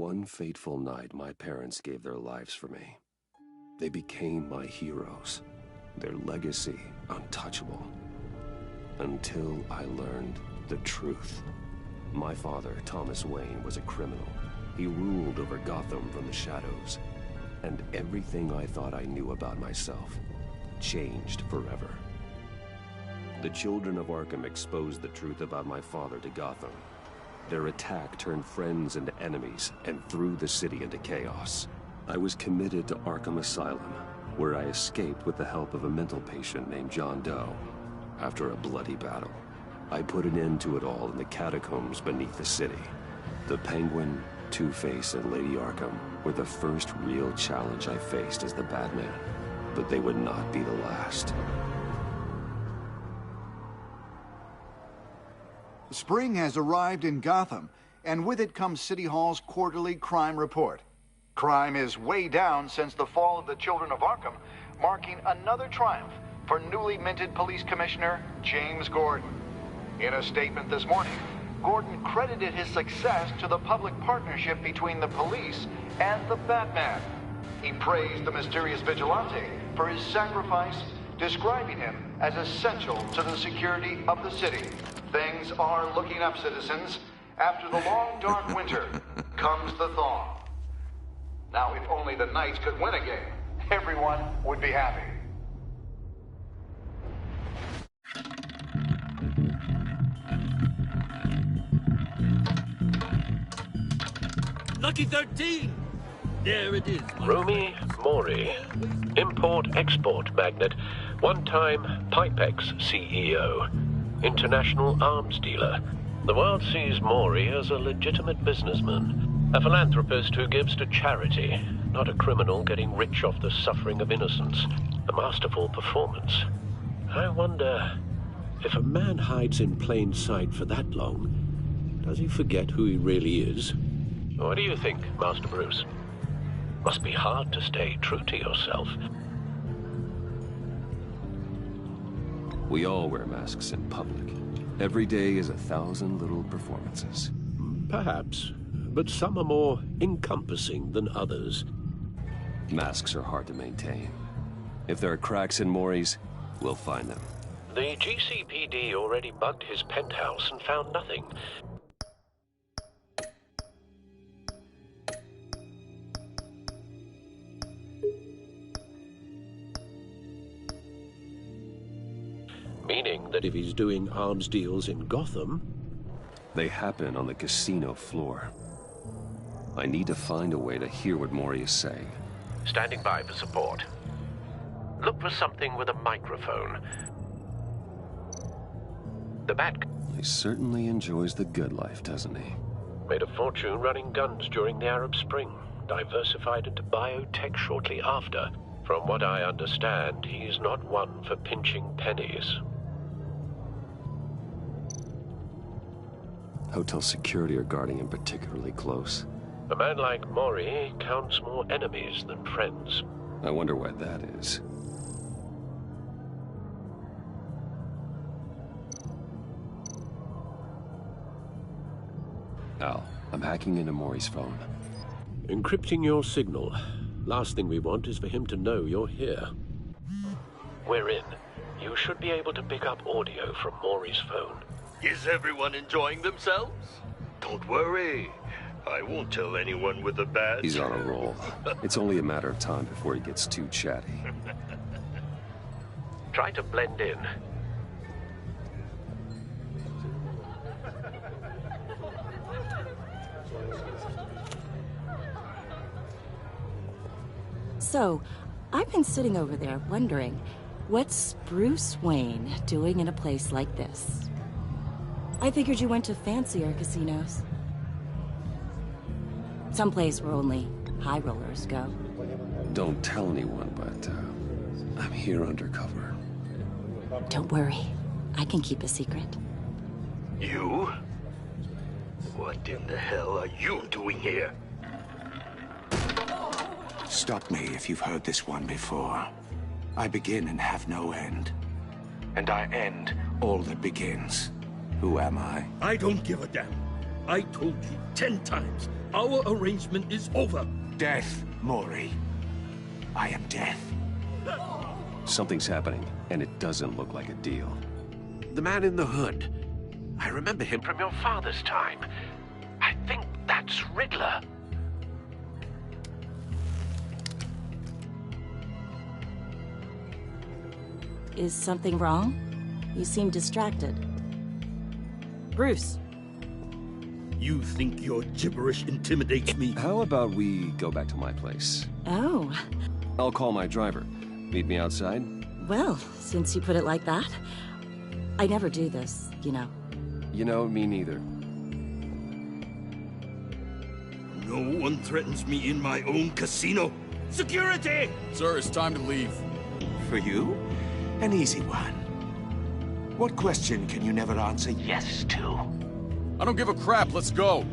One fateful night, my parents gave their lives for me. They became my heroes, their legacy untouchable. Until I learned the truth. My father, Thomas Wayne, was a criminal. He ruled over Gotham from the shadows. And everything I thought I knew about myself changed forever. The children of Arkham exposed the truth about my father to Gotham. Their attack turned friends into enemies and threw the city into chaos. I was committed to Arkham Asylum, where I escaped with the help of a mental patient named John Doe. After a bloody battle, I put an end to it all in the catacombs beneath the city. The Penguin, Two-Face, and Lady Arkham were the first real challenge I faced as the Batman, but they would not be the last. Spring has arrived in Gotham, and with it comes City Hall's quarterly crime report. Crime is way down since the fall of the Children of Arkham, marking another triumph for newly minted Police Commissioner James Gordon. In a statement this morning, Gordon credited his success to the public partnership between the police and the Batman. He praised the mysterious vigilante for his sacrifice, describing him as essential to the security of the city. Things are looking up, citizens. After the long, dark winter comes the thaw. Now, if only the Knights could win a game, everyone would be happy. Lucky 13! There it is. Romy Mori, import-export magnate, one-time Pipex CEO, international arms dealer. The world sees Mori as a legitimate businessman, a philanthropist who gives to charity, not a criminal getting rich off the suffering of innocence. A masterful performance. I wonder, if a man hides in plain sight for that long, does he forget who he really is? What do you think, Master Bruce? Must be hard to stay true to yourself. We all wear masks in public. Every day is 1,000 little performances. Perhaps, but some are more encompassing than others. Masks are hard to maintain. If there are cracks in Mori's, we'll find them. The GCPD already bugged his penthouse and found nothing. Meaning that if he's doing arms deals in Gotham... They happen on the casino floor. I need to find a way to hear what Mori is saying. Standing by for support. Look for something with a microphone. The Bat... He certainly enjoys the good life, doesn't he? Made a fortune running guns during the Arab Spring. Diversified into biotech shortly after. From what I understand, he's not one for pinching pennies. Hotel security are guarding him particularly close. A man like Mori counts more enemies than friends. I wonder why that is. Al, I'm hacking into Mori's phone. Encrypting your signal. Last thing we want is for him to know you're here. We're in. You should be able to pick up audio from Mori's phone. Is everyone enjoying themselves? Don't worry. I won't tell anyone with a badge. He's on a roll. It's only a matter of time before he gets too chatty. Try to blend in. So, I've been sitting over there wondering, what's Bruce Wayne doing in a place like this? I figured you went to fancier casinos. Someplace where only high rollers go. Don't tell anyone, but I'm here undercover. Don't worry. I can keep a secret. You? What in the hell are you doing here? Stop me if you've heard this one before. I begin and have no end. And I end all that begins. Who am I? I don't give a damn. I told you 10 times. Our arrangement is over. Death, Maury. I am death. Something's happening, and it doesn't look like a deal. The man in the hood. I remember him from your father's time. I think that's Riddler. Is something wrong? You seem distracted. Bruce. You think your gibberish intimidates me? How about we go back to my place? Oh. I'll call my driver. Meet me outside? Well, since you put it like that, I never do this, you know. You know, me neither. No one threatens me in my own casino. Security! Sir, it's time to leave. For you? An easy one. What question can you never answer yes to? I don't give a crap, let's go.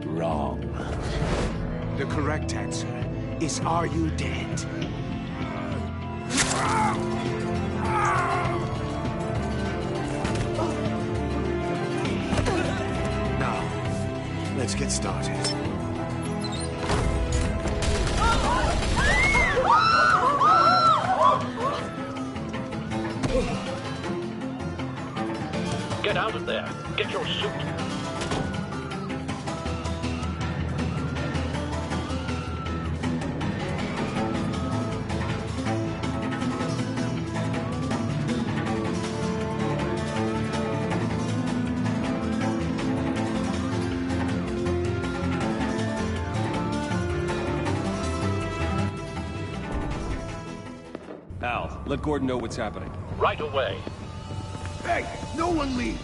Wrong. The correct answer is, are you dead? Now, let's get started. Get out of there. Get your suit. Al, let Gordon know what's happening. Right away. Hey, no one leaves.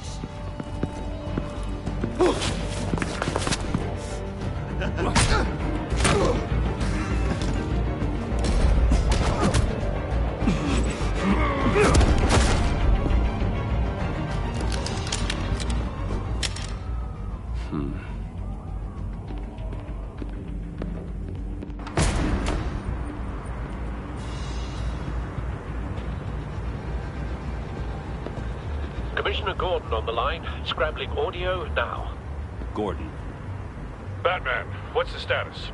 Commissioner Gordon on the line. Scrambling audio now. Gordon. Batman, what's the status?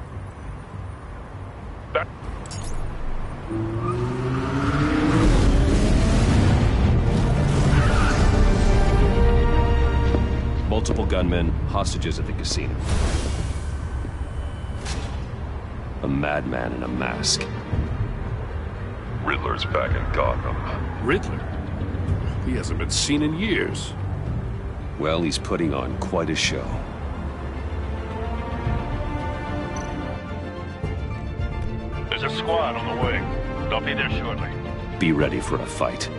Multiple gunmen, hostages at the casino. A madman in a mask. Riddler's back in Gotham. Riddler? He hasn't been seen in years. Well, he's putting on quite a show. There's a squad on the way. They'll be there shortly. Be ready for a fight.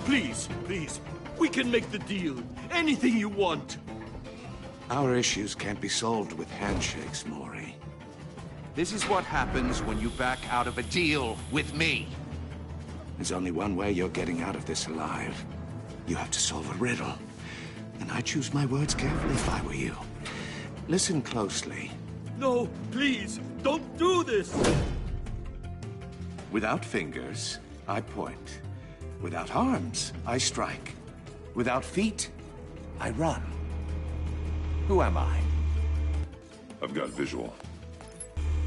Please, please. We can make the deal. Anything you want. Our issues can't be solved with handshakes, Maury. This is what happens when you back out of a deal with me. There's only one way you're getting out of this alive. You have to solve a riddle. And I choose my words carefully if I were you. Listen closely. No, please, don't do this. Without fingers, I point. Without arms, I strike. Without feet, I run. Who am I? I've got visual.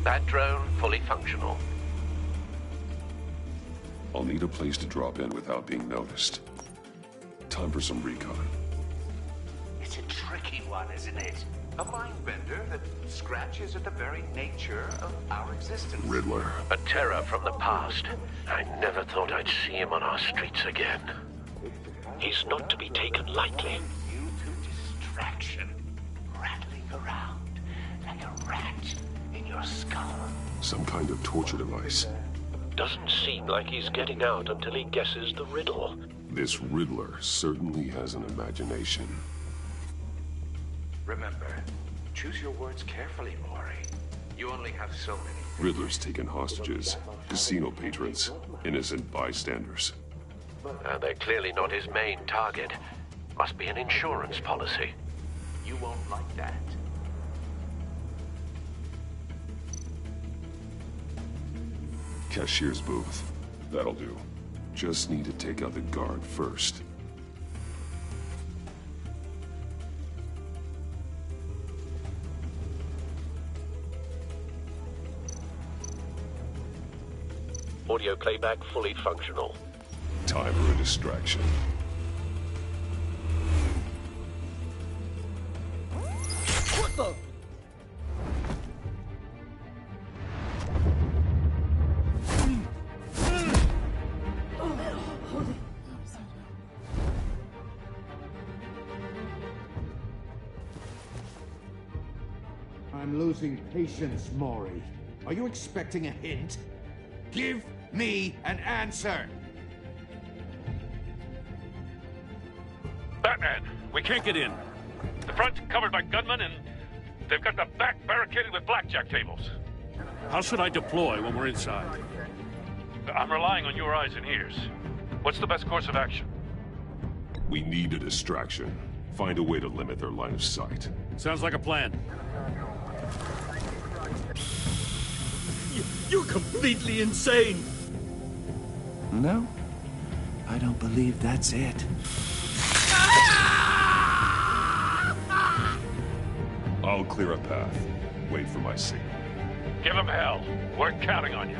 That drone fully functional. I'll need a place to drop in without being noticed. Time for some recon. It's a tricky one, isn't it? A mind bender that scratches at the very nature of our existence. Riddler. A terror from the past. I never thought I'd see him on our streets again. He's not to be taken lightly. You to distraction, rattling around like a rat in your skull. Some kind of torture device. Doesn't seem like he's getting out until he guesses the riddle. This Riddler certainly has an imagination. Remember, choose your words carefully, Mori. You only have so many. Riddler's taken hostages, casino patrons, innocent bystanders. They're clearly not his main target. Must be an insurance policy. You won't like that. Cashier's booth. That'll do. Just need to take out the guard first. Audio playback fully functional. Time for a distraction. What the? I'm losing patience, Mori. Are you expecting a hint? Give me an answer! Batman, we can't get in. The front's covered by gunmen, and they've got the back barricaded with blackjack tables. How should I deploy when we're inside? I'm relying on your eyes and ears. What's the best course of action? We need a distraction. Find a way to limit their line of sight. Sounds like a plan. You're completely insane! No, I don't believe that's it. I'll clear a path. Wait for my signal. Give him hell. We're counting on you.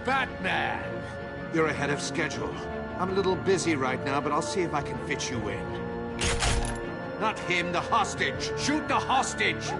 Batman! You're ahead of schedule. I'm a little busy right now, but I'll see if I can fit you in. Not him, the hostage! Shoot the hostage!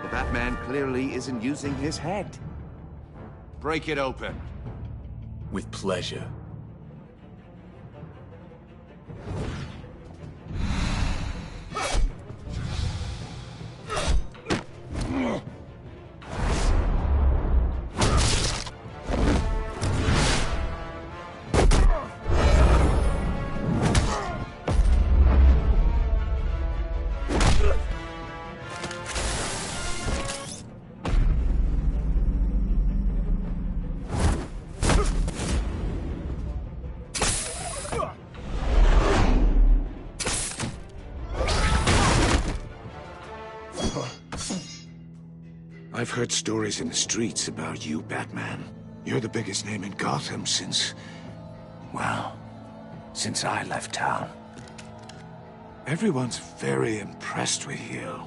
The Batman clearly isn't using his head. Break it open. With pleasure. I've heard stories in the streets about you, Batman. You're the biggest name in Gotham since... well, since I left town. Everyone's very impressed with you.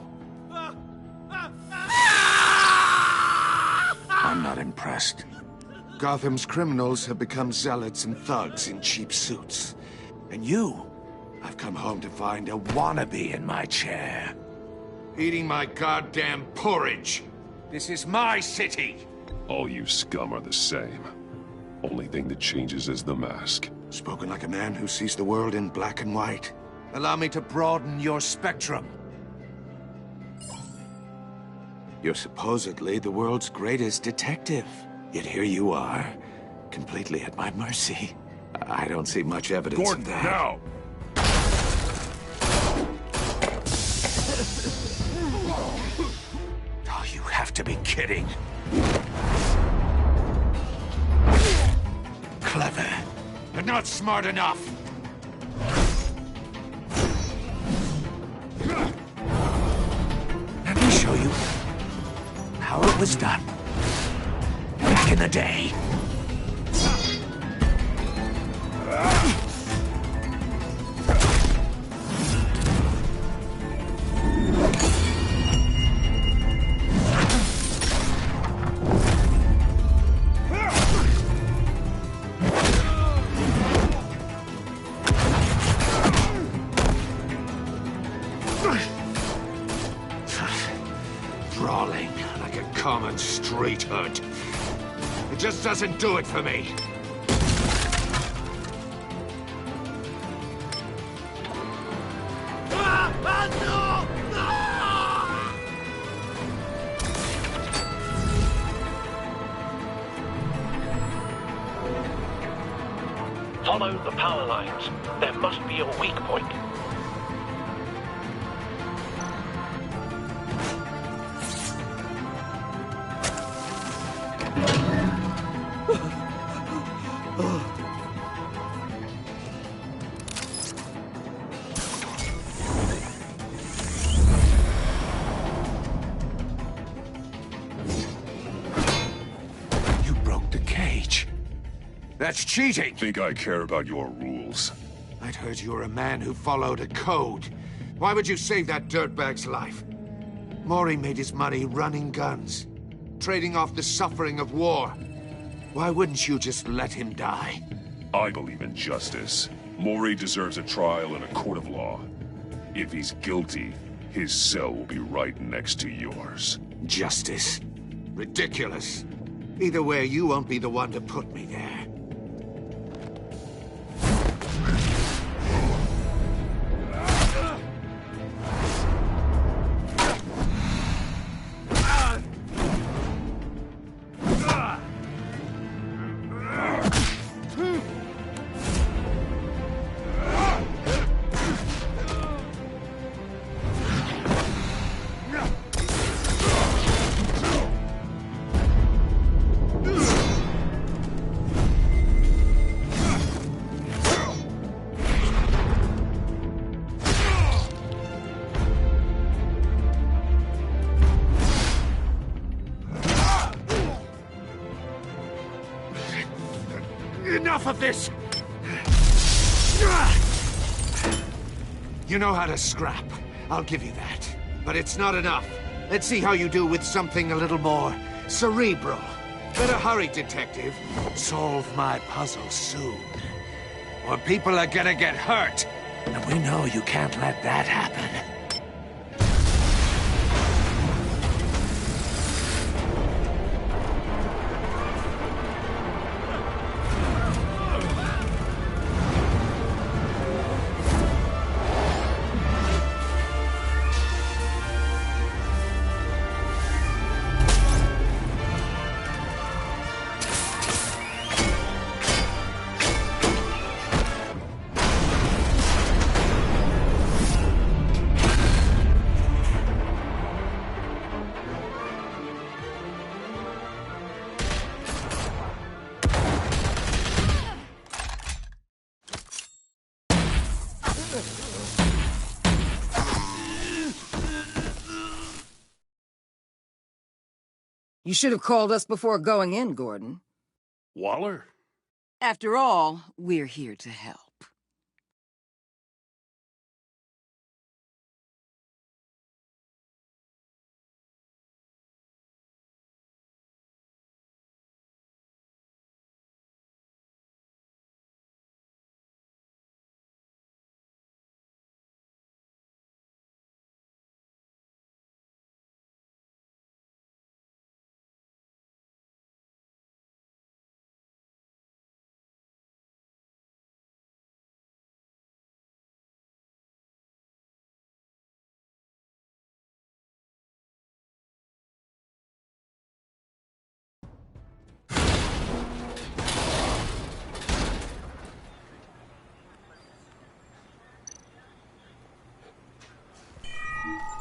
I'm not impressed. Gotham's criminals have become zealots and thugs in cheap suits. And you, I've come home to find a wannabe in my chair. Eating my goddamn porridge. This is my city! All you scum are the same. Only thing that changes is the mask. Spoken like a man who sees the world in black and white. Allow me to broaden your spectrum. You're supposedly the world's greatest detective. Yet here you are, completely at my mercy. I don't see much evidence Gordon, of that. now! Oh, you have to be kidding. Clever, but not smart enough. Let me show you how it was done. in the day. Brawling like a common street hood. It just doesn't do it for me. Follow the power lines. There must be a weak point. You broke the cage. That's cheating! Think I care about your rules? I'd heard you were a man who followed a code. Why would you save that dirtbag's life? Mori made his money running guns, trading off the suffering of war. Why wouldn't you just let him die? I believe in justice. Mori deserves a trial in a court of law. If he's guilty, his cell will be right next to yours. Justice? Ridiculous. Either way, you won't be the one to put me there. Enough of this! You know how to scrap. I'll give you that. But it's not enough. Let's see how you do with something a little more cerebral. Better hurry, detective. Solve my puzzle soon. Or people are gonna get hurt. And we know you can't let that happen. You should have called us before going in, Gordon. Waller? After all, we're here to help.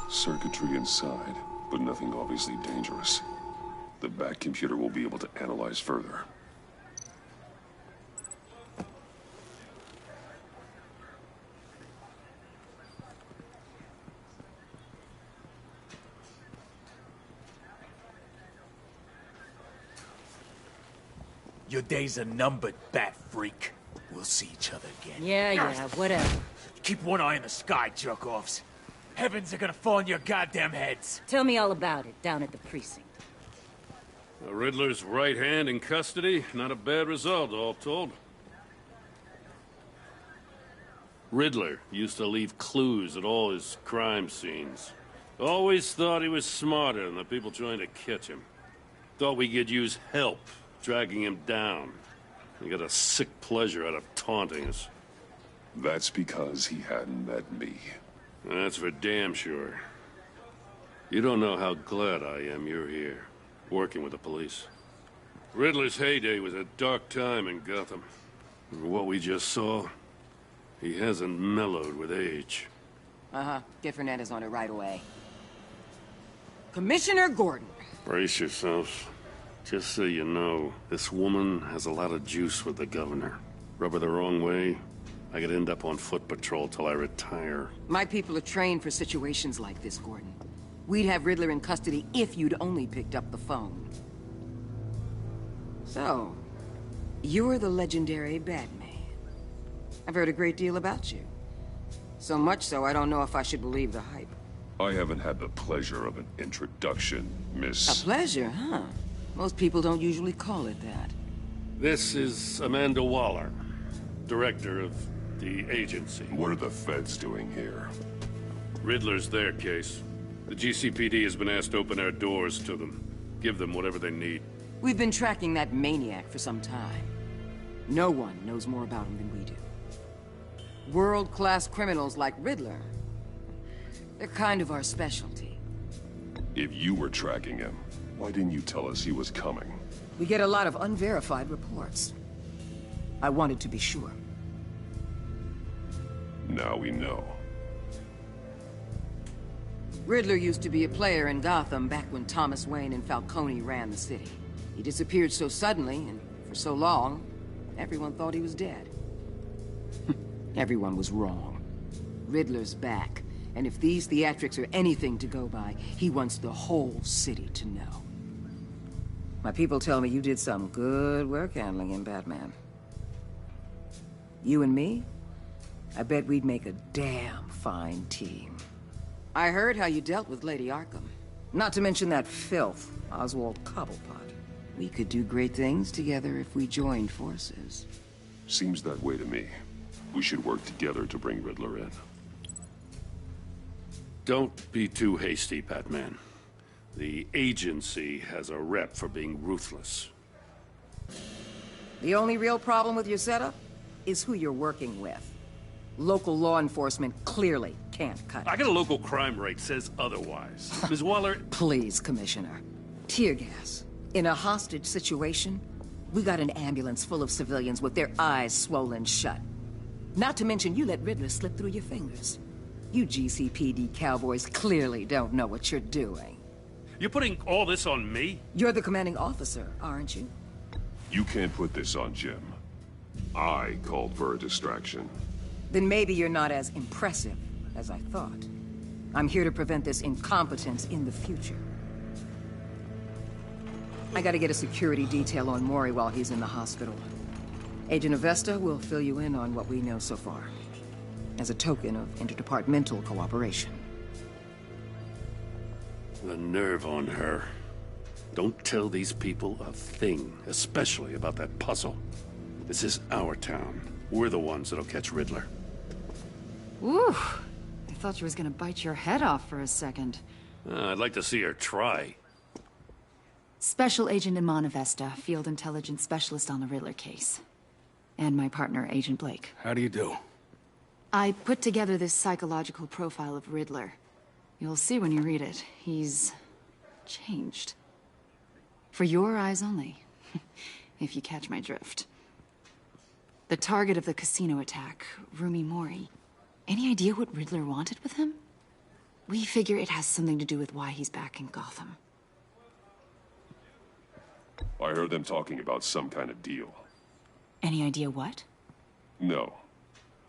Circuitry inside, but nothing obviously dangerous. The back computer will be able to analyze further. Your days are numbered, bat freak. We'll see each other again. Yeah, whatever. Keep one eye in the sky, jerk-offs. Heavens are gonna fall on your goddamn heads. Tell me all about it down at the precinct. The Riddler's right hand in custody. Not a bad result, all told. Riddler used to leave clues at all his crime scenes. Always thought he was smarter than the people trying to catch him. Thought we could use help, dragging him down. He got a sick pleasure out of taunting us. That's because he hadn't met me. That's for damn sure. You don't know how glad I am you're here, working with the police. Riddler's heyday was a dark time in Gotham. And what we just saw, he hasn't mellowed with age. Uh-huh. Get Fernandez on it right away. Commissioner Gordon. Brace yourselves. Just so you know, this woman has a lot of juice with the governor. Rub her the wrong way, I could end up on foot patrol till I retire. My people are trained for situations like this, Gordon. We'd have Riddler in custody if you'd only picked up the phone. So, you're the legendary Batman. I've heard a great deal about you. So much so, I don't know if I should believe the hype. I haven't had the pleasure of an introduction, Miss... A pleasure, huh? Most people don't usually call it that. This is Amanda Waller, director of the agency. What are the feds doing here? Riddler's their case. The GCPD has been asked to open our doors to them. Give them whatever they need. We've been tracking that maniac for some time. No one knows more about him than we do. World-class criminals like Riddler. They're kind of our specialty. If you were tracking him, why didn't you tell us he was coming? We get a lot of unverified reports. I wanted to be sure. Now we know. Riddler used to be a player in Gotham back when Thomas Wayne and Falcone ran the city. He disappeared so suddenly, and for so long, everyone thought he was dead. Everyone was wrong. Riddler's back, and if these theatrics are anything to go by, he wants the whole city to know. My people tell me you did some good work handling him, Batman. You and me? I bet we'd make a damn fine team. I heard how you dealt with Lady Arkham. Not to mention that filth, Oswald Cobblepot. We could do great things together if we joined forces. Seems that way to me. We should work together to bring Riddler in. Don't be too hasty, Batman. The agency has a rep for being ruthless. The only real problem with your setup is who you're working with. Local law enforcement clearly can't cut it. I got a local crime rate says otherwise. Ms. Waller... Please, Commissioner. Tear gas. In a hostage situation, we got an ambulance full of civilians with their eyes swollen shut. Not to mention you let Riddler slip through your fingers. You GCPD cowboys clearly don't know what you're doing. You're putting all this on me? You're the commanding officer, aren't you? You can't put this on Jim. I called for a distraction. Then maybe you're not as impressive as I thought. I'm here to prevent this incompetence in the future. I gotta get a security detail on Mori while he's in the hospital. Agent Avesta will fill you in on what we know so far, as a token of interdepartmental cooperation. The nerve on her. Don't tell these people a thing, especially about that puzzle. This is our town. We're the ones that'll catch Riddler. Ooh, I thought you was gonna bite your head off for a second. I'd like to see her try. Special Agent Iman Avesta, Field Intelligence Specialist on the Riddler case. And my partner, Agent Blake. How do you do? I put together this psychological profile of Riddler. You'll see when you read it. He's changed. For your eyes only, if you catch my drift. The target of the casino attack, Rumi Mori. Any idea what Riddler wanted with him? We figure it has something to do with why he's back in Gotham. I heard them talking about some kind of deal. Any idea what? No,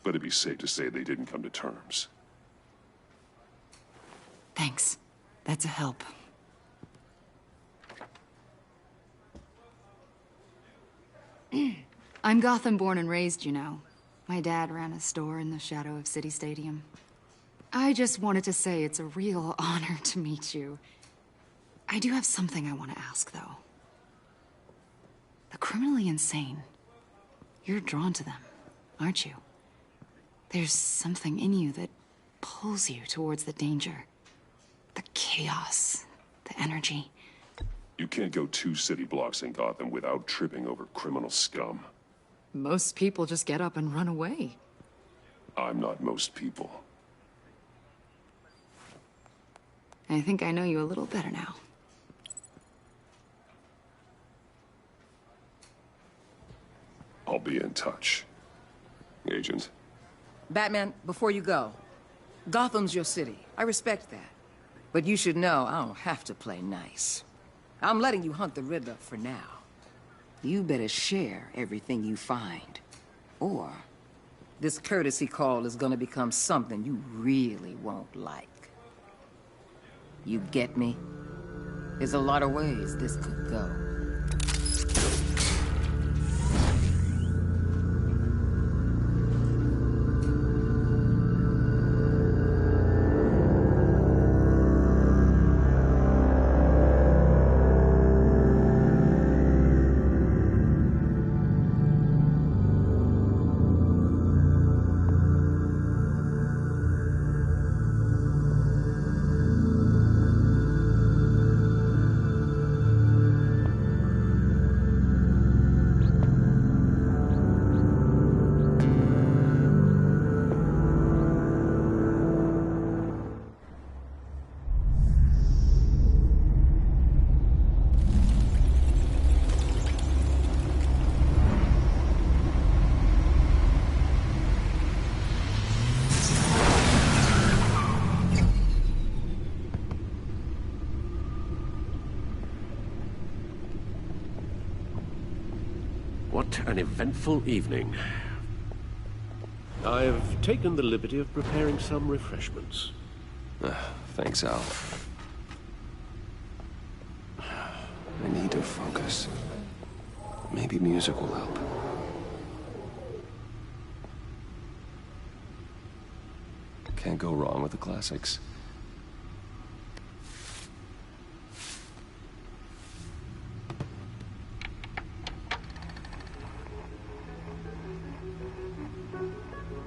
but it'd be safe to say they didn't come to terms. Thanks. That's a help. I'm Gotham born and raised, you know. My dad ran a store in the shadow of City Stadium. I just wanted to say it's a real honor to meet you. I do have something I want to ask, though. The criminally insane. You're drawn to them, aren't you? There's something in you that pulls you towards the danger. The chaos, the energy. You can't go 2 city blocks in Gotham without tripping over criminal scum. Most people just get up and run away. I'm not most people. I think I know you a little better now. I'll be in touch. Agent. Batman, before you go, Gotham's your city. I respect that. But you should know I don't have to play nice. I'm letting you hunt the Riddler for now. You better share everything you find. Or this courtesy call is gonna become something you really won't like. You get me? There's a lot of ways this could go. What an eventful evening. I've taken the liberty of preparing some refreshments. Thanks, Al. I need to focus. Maybe music will help. Can't go wrong with the classics.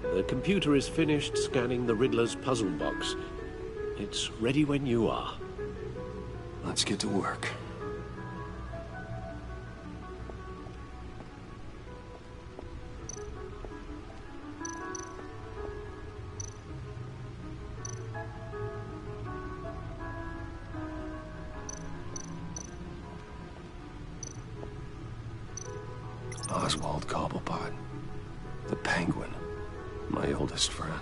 The computer is finished scanning the Riddler's puzzle box. It's ready when you are. Let's get to work. Oswald Cobblepot, the Penguin, my oldest friend.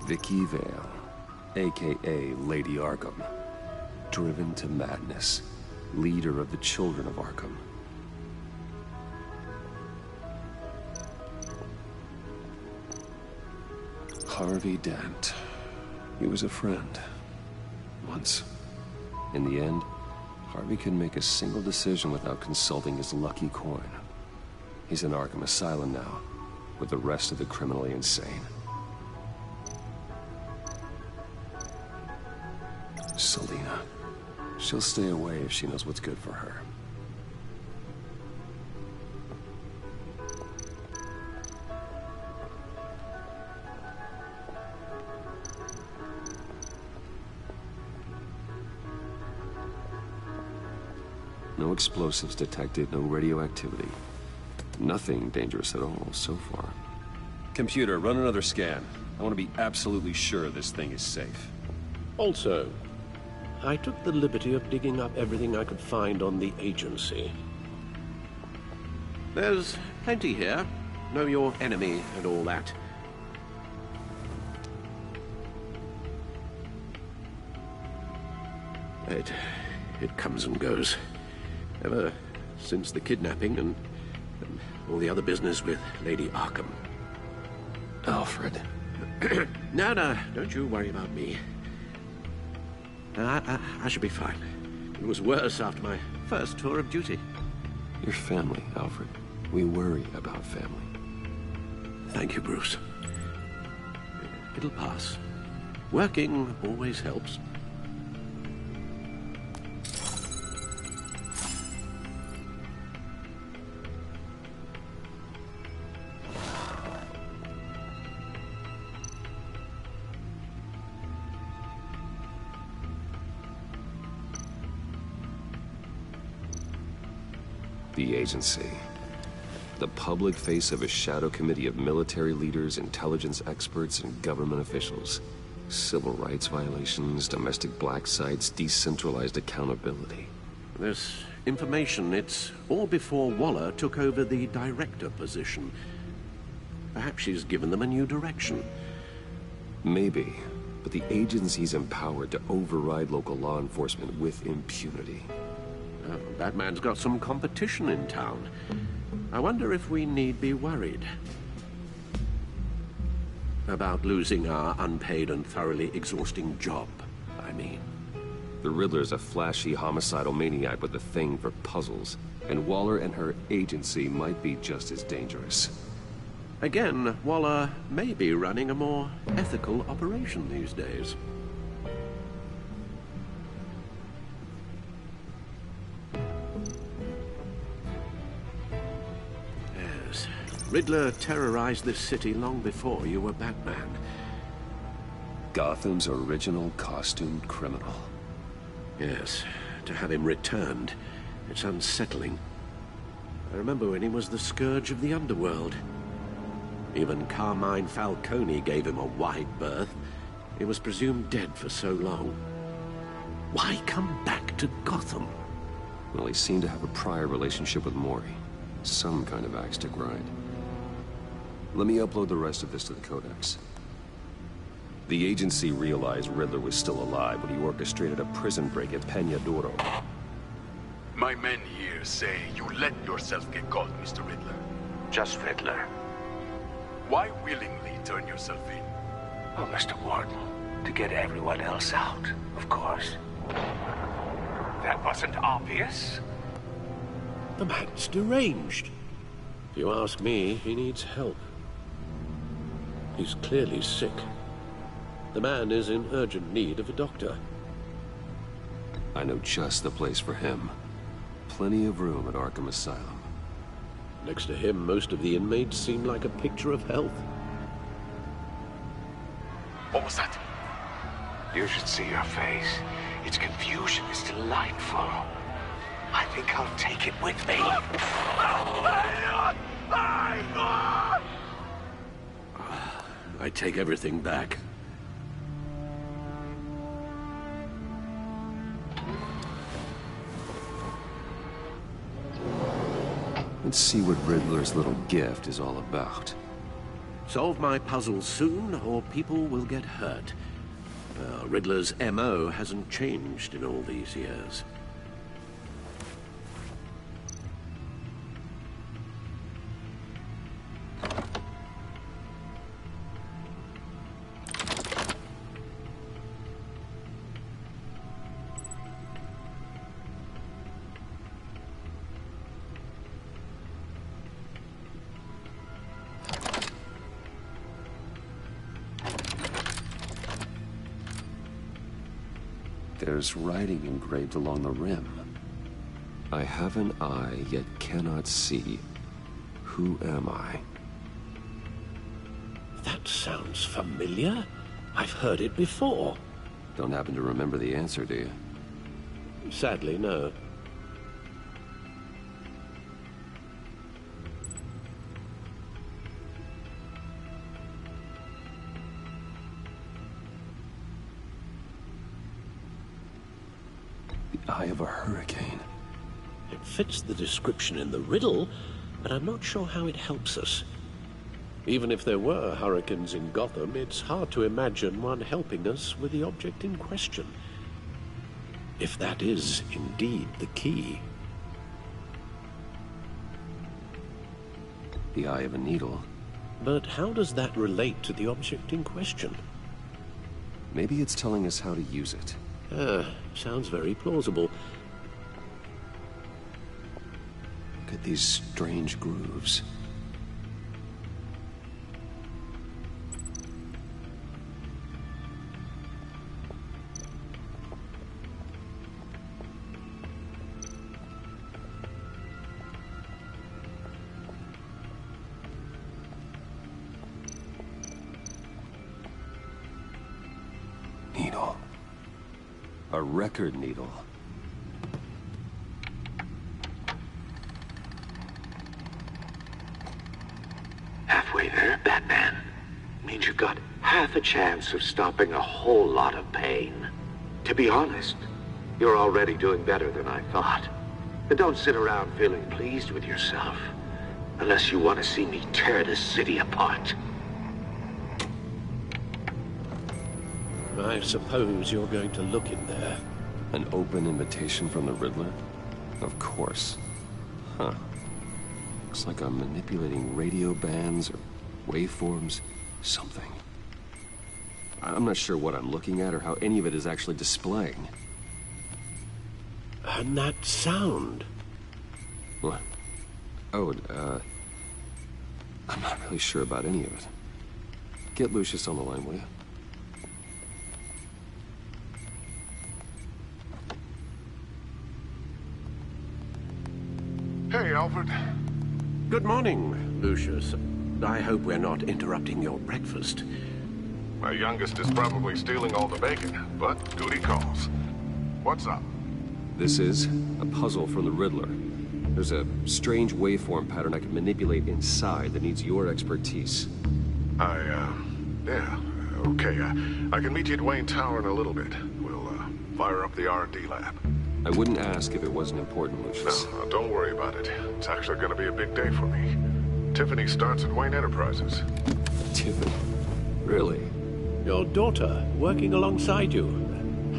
Vicky Vale, a.k.a. Lady Arkham. Driven to madness. Leader of the Children of Arkham. Harvey Dent. He was a friend. Once. In the end, Harvey couldn't make a single decision without consulting his lucky coin. He's in Arkham Asylum now, with the rest of the criminally insane. Selina. She'll stay away if she knows what's good for her. No explosives detected, no radioactivity. Nothing dangerous at all so far. Computer, run another scan. I want to be absolutely sure this thing is safe. Also, I took the liberty of digging up everything I could find on the agency. There's plenty here. know your enemy and all that. It comes and goes. Ever since the kidnapping and all the other business with Lady Arkham. Alfred. No, don't you worry about me. I should be fine. It was worse after my first tour of duty. Your family, Alfred. We worry about family. Thank you, Bruce. It'll pass. Working always helps. The agency. The public face of a shadow committee of military leaders, intelligence experts, and government officials. Civil rights violations, domestic black sites, decentralized accountability. This information, it's all before Waller took over the director position. Perhaps she's given them a new direction. Maybe, but the agency's empowered to override local law enforcement with impunity. Oh, Batman's got some competition in town. I wonder if we need be worried about losing our unpaid and thoroughly exhausting job, I mean. The Riddler's a flashy homicidal maniac with a thing for puzzles, and Waller and her agency might be just as dangerous. Again, Waller may be running a more ethical operation these days. Riddler terrorized this city long before you were Batman. Gotham's original costumed criminal. Yes, to have him returned, it's unsettling. I remember when he was the scourge of the underworld. Even Carmine Falcone gave him a wide berth. He was presumed dead for so long. Why come back to Gotham? Well, he seemed to have a prior relationship with Mori. Some kind of axe to grind. Let me upload the rest of this to the Codex. The agency realized Riddler was still alive when he orchestrated a prison break at Peña Duro. My men here say you let yourself get caught, Mr. Riddler. Just Riddler. Why willingly turn yourself in? Oh, Mr. Warden, to get everyone else out, of course. That wasn't obvious. The man's deranged. If you ask me, he needs help. He's clearly sick. The man is in urgent need of a doctor. I know just the place for him. Plenty of room at Arkham Asylum. Next to him, most of the inmates seem like a picture of health. What was that? You should see your face. Its confusion is delightful. I think I'll take it with me. I take everything back. Let's see what Riddler's little gift is all about. Solve my puzzles soon, or people will get hurt. Riddler's MO hasn't changed in all these years. There's writing engraved along the rim. I have an eye, yet cannot see. Who am I? That sounds familiar. I've heard it before. Don't happen to remember the answer, do you? Sadly, no. Eye of a hurricane. It fits the description in the riddle, but I'm not sure how it helps us. Even if there were hurricanes in Gotham, it's hard to imagine one helping us with the object in question. If that is indeed the key. The eye of a needle. But how does that relate to the object in question? Maybe it's telling us how to use it. Sounds very plausible. Look at these strange grooves. Needle. A record needle. Halfway there, Batman. Means you've got half a chance of stopping a whole lot of pain. To be honest, you're already doing better than I thought. But don't sit around feeling pleased with yourself. Unless you want to see me tear this city apart. I suppose you're going to look in there. An open invitation from the Riddler? Of course. Huh. Looks like I'm manipulating radio bands or waveforms. Something. I'm not sure what I'm looking at or how any of it is actually displaying. And that sound? What? Oh, I'm not really sure about any of it. Get Lucius on the line, will you? Hey, Alfred. Good morning, Lucius. I hope we're not interrupting your breakfast. My youngest is probably stealing all the bacon, but duty calls. What's up? This is a puzzle from the Riddler. There's a strange waveform pattern I can manipulate inside that needs your expertise. Yeah, okay. I can meet you at Wayne Tower in a little bit. We'll, fire up the R&D lab. I wouldn't ask if it wasn't important, Lucius. No, don't worry about it. It's actually gonna be a big day for me. Tiffany starts at Wayne Enterprises. Tiffany? Really? Your daughter, working alongside you.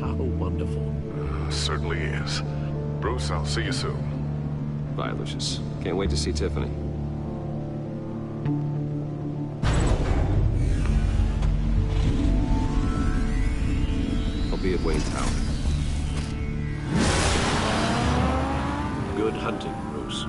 How wonderful. Certainly is. Bruce, I'll see you soon. Bye, Lucius. Can't wait to see Tiffany. I'll be at Wayne Tower. Good hunting, Bruce.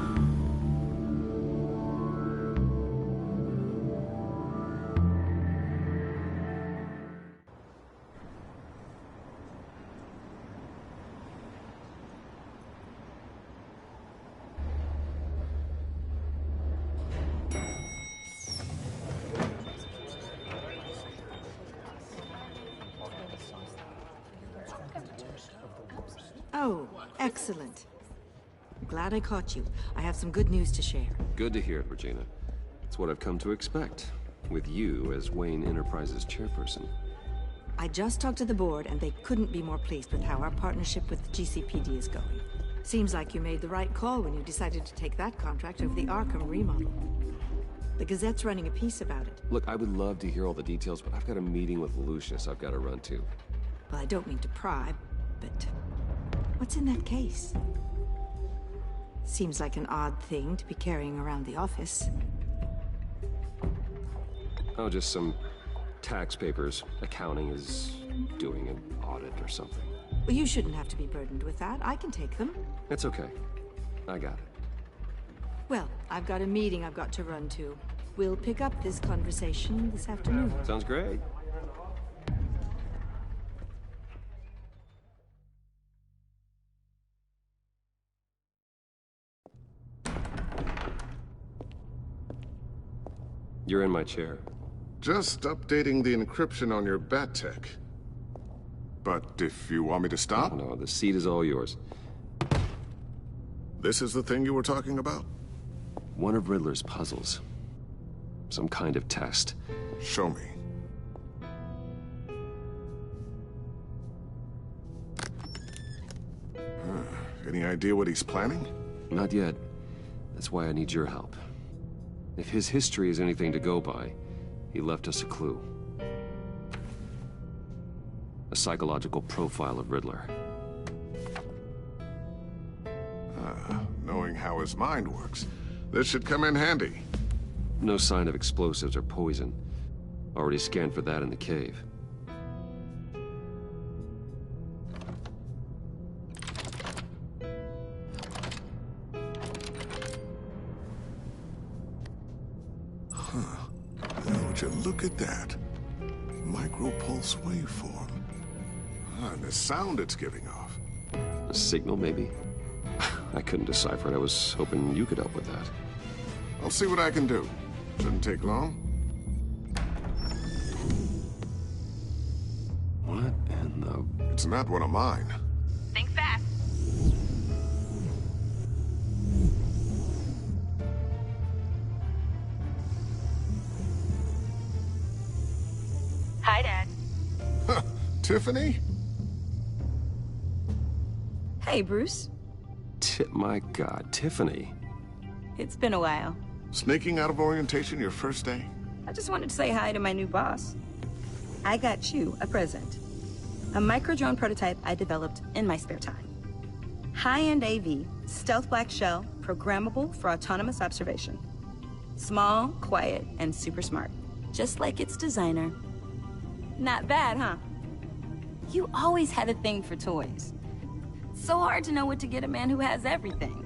Oh, excellent. I'm glad I caught you. I have some good news to share. Good to hear it, Regina. It's what I've come to expect, with you as Wayne Enterprises chairperson. I just talked to the board, and they couldn't be more pleased with how our partnership with the GCPD is going. Seems like you made the right call when you decided to take that contract over the Arkham remodel. The Gazette's running a piece about it. Look, I would love to hear all the details, but I've got a meeting with Lucius I've got to run to. Well, I don't mean to pry, but what's in that case? Seems like an odd thing to be carrying around the office. Oh, just some tax papers. Accounting is doing an audit or something. Well, you shouldn't have to be burdened with that. I can take them. It's okay. I got it. Well, I've got a meeting I've got to run to. We'll pick up this conversation this afternoon. Sounds great. You're in my chair. Just updating the encryption on your bat tech. But if you want me to stop? No, the seat is all yours. This is the thing you were talking about? One of Riddler's puzzles. Some kind of test. Show me. Any idea what he's planning? Not yet. That's why I need your help. If his history is anything to go by, he left us a clue. A psychological profile of Riddler. Knowing how his mind works, this should come in handy. No sign of explosives or poison. Already scanned for that in the cave. Now, would you look at that? Micropulse waveform. And the sound it's giving off. A signal, maybe? I couldn't decipher it. I was hoping you could help with that. I'll see what I can do. Shouldn't take long. What in the... It's not one of mine. Think fast. Hi, Dad. Tiffany? Hey, Bruce. My God, Tiffany. It's been a while. Sneaking out of orientation your first day? I just wanted to say hi to my new boss. I got you a present. A micro-drone prototype I developed in my spare time. High-end AV, stealth black shell, programmable for autonomous observation. Small, quiet, and super smart. Just like its designer. Not bad, huh? You always had a thing for toys. So hard to know what to get a man who has everything.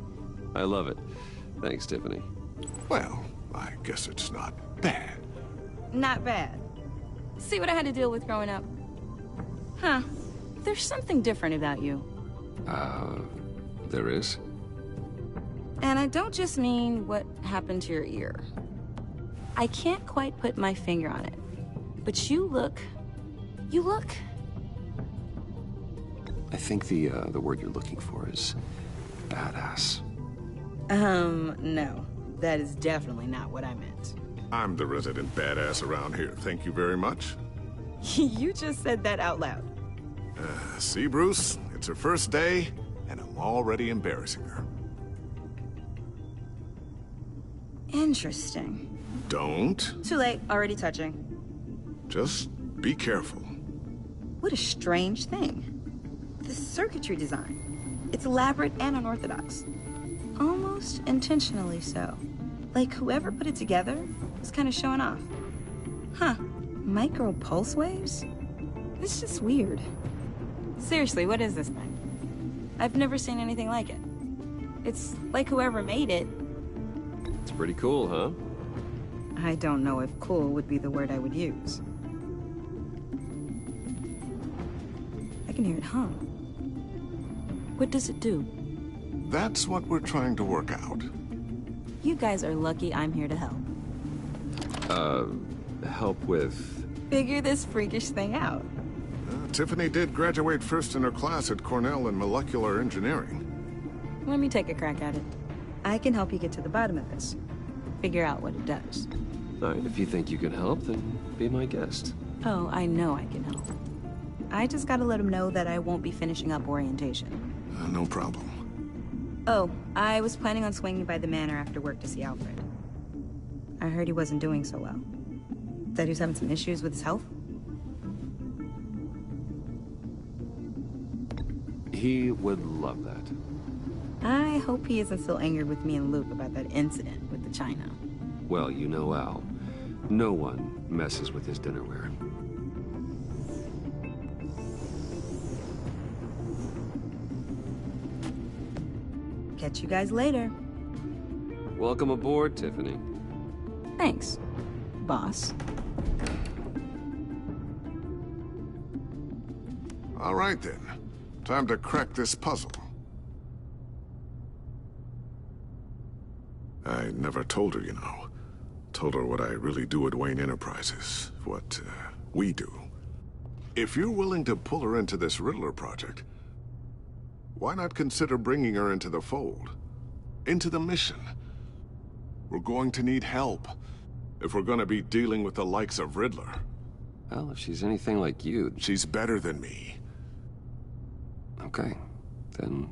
I love it. Thanks, Tiffany. Well, I guess it's not bad. Not bad. See what I had to deal with growing up? Huh. There's something different about you. There is? And I don't just mean what happened to your ear. I can't quite put my finger on it. But you look... I think the word you're looking for is badass. No. That is definitely not what I meant. I'm the resident badass around here. Thank you very much. You just said that out loud. See, Bruce? It's her first day, and I'm already embarrassing her. Interesting. Don't. Too late. Already touching. Just be careful. What a strange thing. The circuitry design. It's elaborate and unorthodox. Almost intentionally so. Like whoever put it together was kind of showing off. Huh. Micro pulse waves? It's just weird. Seriously, what is this thing? I've never seen anything like it. It's like whoever made it. It's pretty cool, huh? I don't know if cool would be the word I would use. I can hear it hum. What does it do? That's what we're trying to work out. You guys are lucky I'm here to help. Help with... Figure this freakish thing out. Tiffany did graduate first in her class at Cornell in molecular engineering. Let me take a crack at it. I can help you get to the bottom of this. Figure out what it does. All right, if you think you can help, then be my guest. Oh, I know I can help. I just gotta let him know that I won't be finishing up orientation. No problem. Oh, I was planning on swinging by the manor after work to see Alfred. I heard he wasn't doing so well. That he was having some issues with his health? He would love that. I hope he isn't still angered with me and Luke about that incident with the china. Well, you know Al. No one messes with his dinnerware. Catch you guys later. Welcome aboard, Tiffany. Thanks, boss. All right, then. Time to crack this puzzle. I never told her, you know. Told her what I really do at Wayne Enterprises. What, we do. If you're willing to pull her into this Riddler project, why not consider bringing her into the fold? Into the mission? We're going to need help if we're going to be dealing with the likes of Riddler. Well, if she's anything like you... She's better than me. Okay, then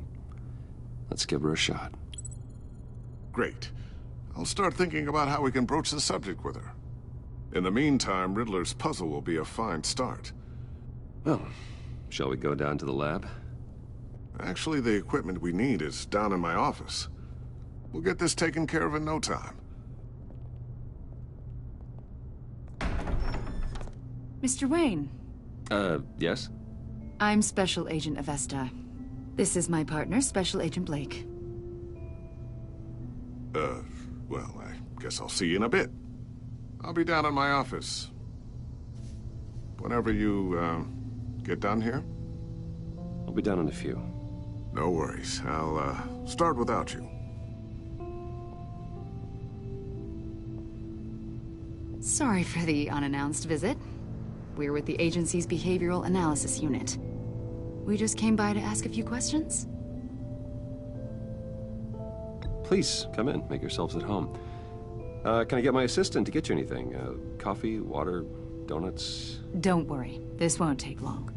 let's give her a shot. Great. I'll start thinking about how we can broach the subject with her. In the meantime, Riddler's puzzle will be a fine start. Well, shall we go down to the lab? Actually, the equipment we need is down in my office. We'll get this taken care of in no time. Mr. Wayne. Yes? I'm Special Agent Avesta. This is my partner, Special Agent Blake. Well, I guess I'll see you in a bit. I'll be down in my office. Whenever you, get done here? I'll be down in a few. No worries. I'll, start without you. Sorry for the unannounced visit. We're with the agency's Behavioral Analysis Unit. We just came by to ask a few questions. Please, come in. Make yourselves at home. Can I get my assistant to get you anything? Coffee, water, donuts? Don't worry. This won't take long.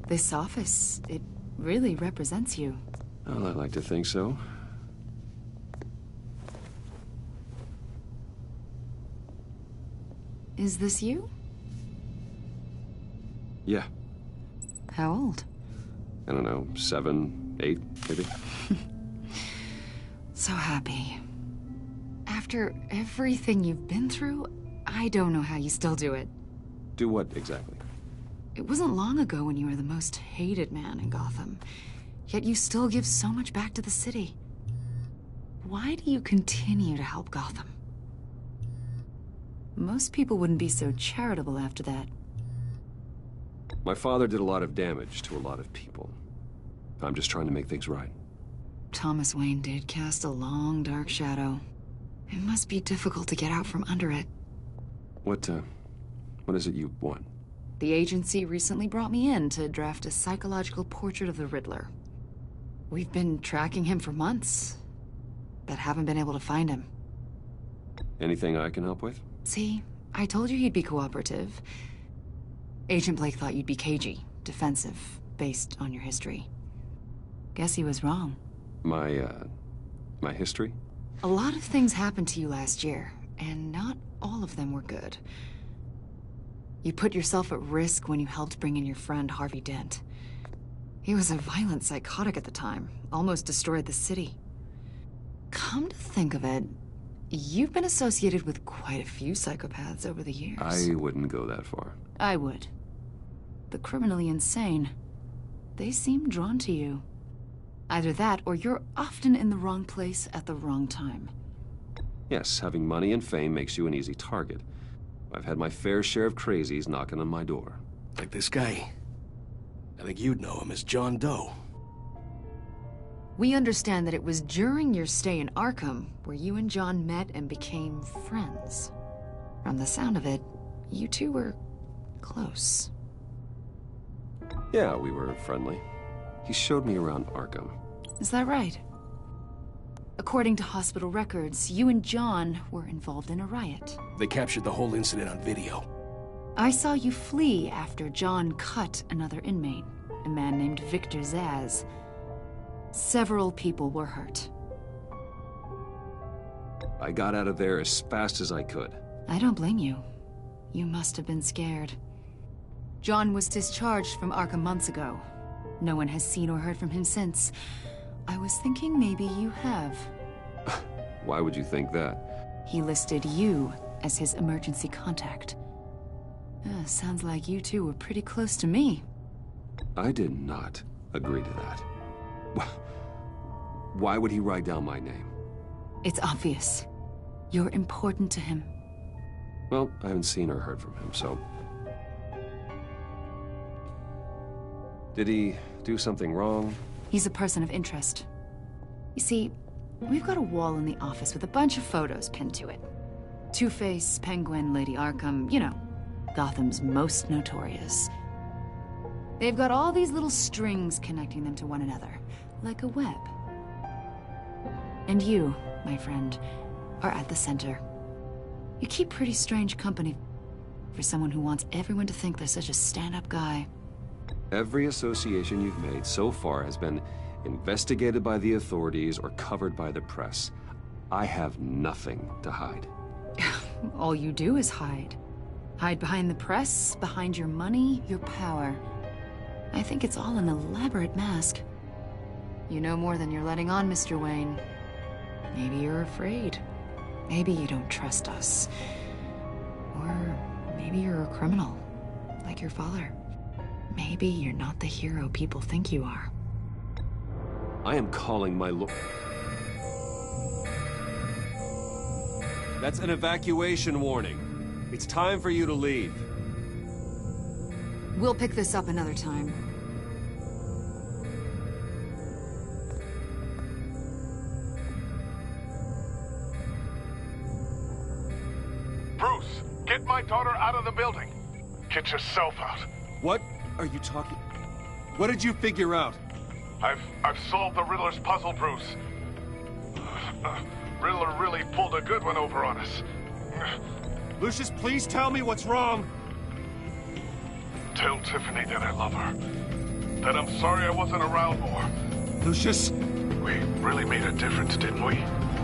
This office, it really represents you. Well, I like to think so. Is this you? Yeah. How old? I don't know, 7, 8, maybe? So happy. After everything you've been through, I don't know how you still do it. Do what, exactly? It wasn't long ago when you were the most hated man in Gotham, yet you still give so much back to the city. Why do you continue to help Gotham? Most people wouldn't be so charitable after that. My father did a lot of damage to a lot of people. I'm just trying to make things right. Thomas Wayne did cast a long, dark shadow. It must be difficult to get out from under it. What is it you want? The agency recently brought me in to draft a psychological portrait of the Riddler. We've been tracking him for months, but haven't been able to find him. Anything I can help with? See, I told you he'd be cooperative. Agent Blake thought you'd be cagey, defensive, based on your history. Guess he was wrong. My history? A lot of things happened to you last year, and not all of them were good. You put yourself at risk when you helped bring in your friend Harvey Dent. He was a violent psychotic at the time, almost destroyed the city. Come to think of it, you've been associated with quite a few psychopaths over the years. I wouldn't go that far. I would. The criminally insane. They seem drawn to you. Either that, or you're often in the wrong place at the wrong time. Yes, having money and fame makes you an easy target. I've had my fair share of crazies knocking on my door. Like this guy. I think you'd know him as John Doe. We understand that it was during your stay in Arkham where you and John met and became friends. From the sound of it, you two were close. Yeah, we were friendly. He showed me around Arkham. Is that right? According to hospital records, you and John were involved in a riot. They captured the whole incident on video. I saw you flee after John cut another inmate, a man named Victor Zsasz. Several people were hurt. I got out of there as fast as I could. I don't blame you. You must have been scared. John was discharged from Arkham months ago. No one has seen or heard from him since. I was thinking maybe you have. Why would you think that? He listed you as his emergency contact. Sounds like you two were pretty close to me. I did not agree to that. Why would he write down my name? It's obvious. You're important to him. Well, I haven't seen or heard from him, so... Did he do something wrong? He's a person of interest. You see, we've got a wall in the office with a bunch of photos pinned to it. Two-Face, Penguin, Lady Arkham, you know, Gotham's most notorious. They've got all these little strings connecting them to one another, like a web. And you, my friend, are at the center. You keep pretty strange company for someone who wants everyone to think they're such a stand-up guy. Every association you've made so far has been investigated by the authorities or covered by the press. I have nothing to hide. All you do is hide. Hide behind the press, behind your money, your power. I think it's all an elaborate mask. You know more than you're letting on, Mr. Wayne. Maybe you're afraid. Maybe you don't trust us. Or maybe you're a criminal, like your father. Maybe you're not the hero people think you are. I am calling my That's an evacuation warning. It's time for you to leave. We'll pick this up another time. Bruce, get my daughter out of the building. Get yourself out. What are you talking? What did you figure out? I've solved the Riddler's puzzle, Bruce. Riddler really pulled a good one over on us. Lucius, please tell me what's wrong. Tell Tiffany that I love her. That I'm sorry I wasn't around more. Lucius? We really made a difference, didn't we,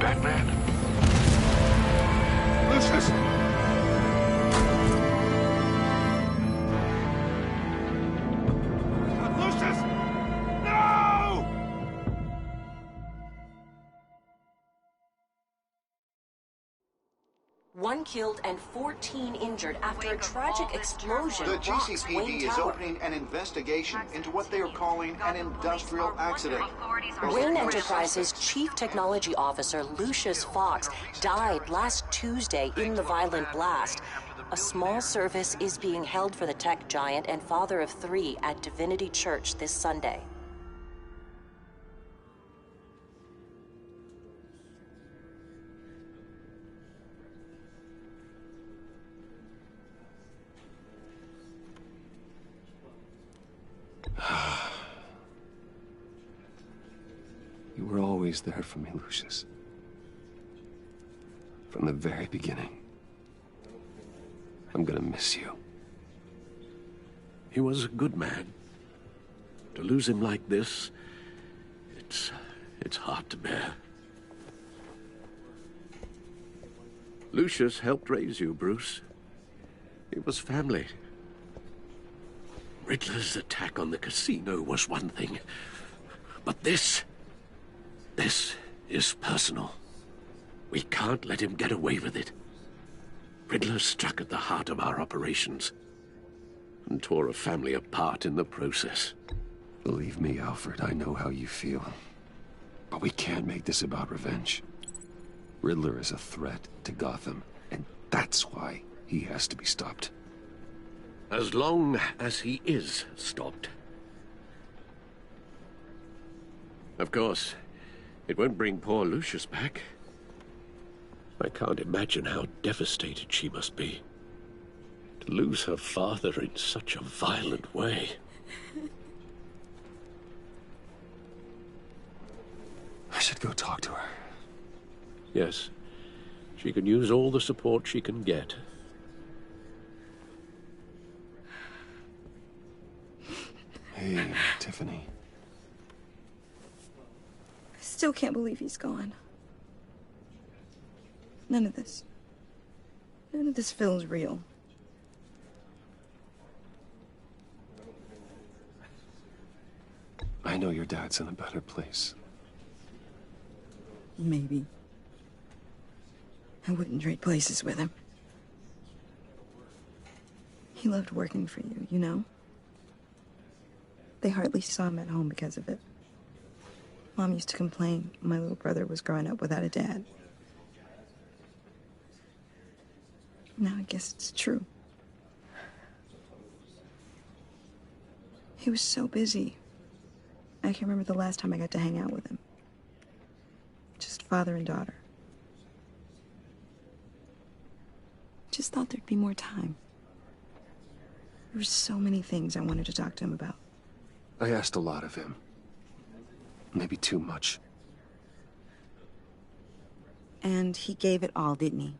Batman? Lucius! One killed and 14 injured after a tragic explosion. The rocks GCPD Wayne is Tower. opening an investigation into what they are calling an industrial accident. Wayne Enterprises' Chief Technology Officer, Lucius Fox, died last Tuesday in the violent blast. A small service is being held for the tech giant and father of 3 at Divinity Church this Sunday. You were always there for me, Lucius. From the very beginning. I'm gonna miss you. He was a good man. To lose him like this, it's hard to bear. Lucius helped raise you, Bruce. It was family. Riddler's attack on the casino was one thing, but this is personal. We can't let him get away with it. Riddler struck at the heart of our operations and tore a family apart in the process. Believe me, Alfred, I know how you feel. But we can't make this about revenge. Riddler is a threat to Gotham, and that's why he has to be stopped. As long as he is stopped. Of course, it won't bring poor Lucius back. I can't imagine how devastated she must be. To lose her father in such a violent way. I should go talk to her. Yes, she can use all the support she can get. Hey, Tiffany. I still can't believe he's gone. None of this feels real. I know your dad's in a better place. Maybe. I wouldn't trade places with him. He loved working for you, you know? They hardly saw him at home because of it. Mom used to complain my little brother was growing up without a dad. Now I guess it's true. He was so busy. I can't remember the last time I got to hang out with him. Just father and daughter. Just thought there'd be more time. There were so many things I wanted to talk to him about. I asked a lot of him. Maybe too much. And he gave it all, didn't he?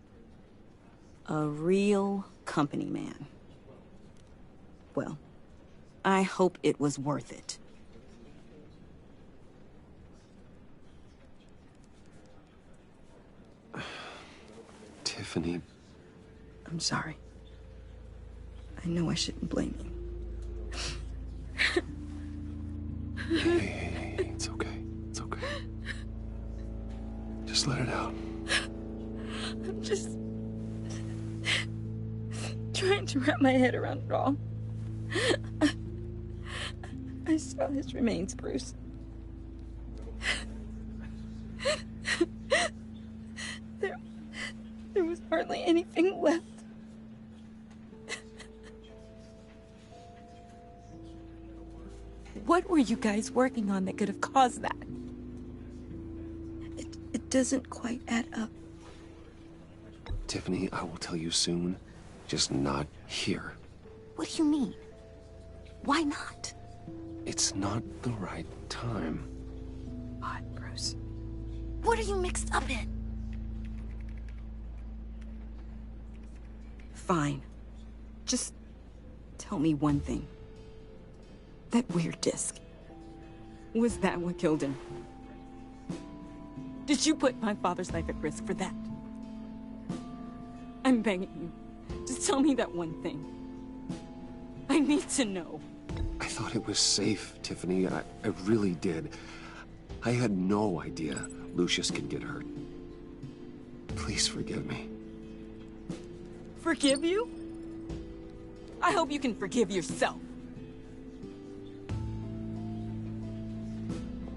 A real company man. Well, I hope it was worth it. Tiffany. I'm sorry. I know I shouldn't blame you. Hey, it's okay. It's okay. Just let it out. I'm just trying to wrap my head around it all. I saw his remains, Bruce. There was hardly anything left. What were you guys working on that could have caused that? It doesn't quite add up. Tiffany, I will tell you soon. Just not here. What do you mean? Why not? It's not the right time. What, Bruce? What are you mixed up in? Fine. Just tell me one thing. That weird disc. Was that what killed him? Did you put my father's life at risk for that? I'm begging you. Just tell me that one thing. I need to know. I thought it was safe, Tiffany. I really did. I had no idea Lucius could get hurt. Please forgive me. Forgive you? I hope you can forgive yourself.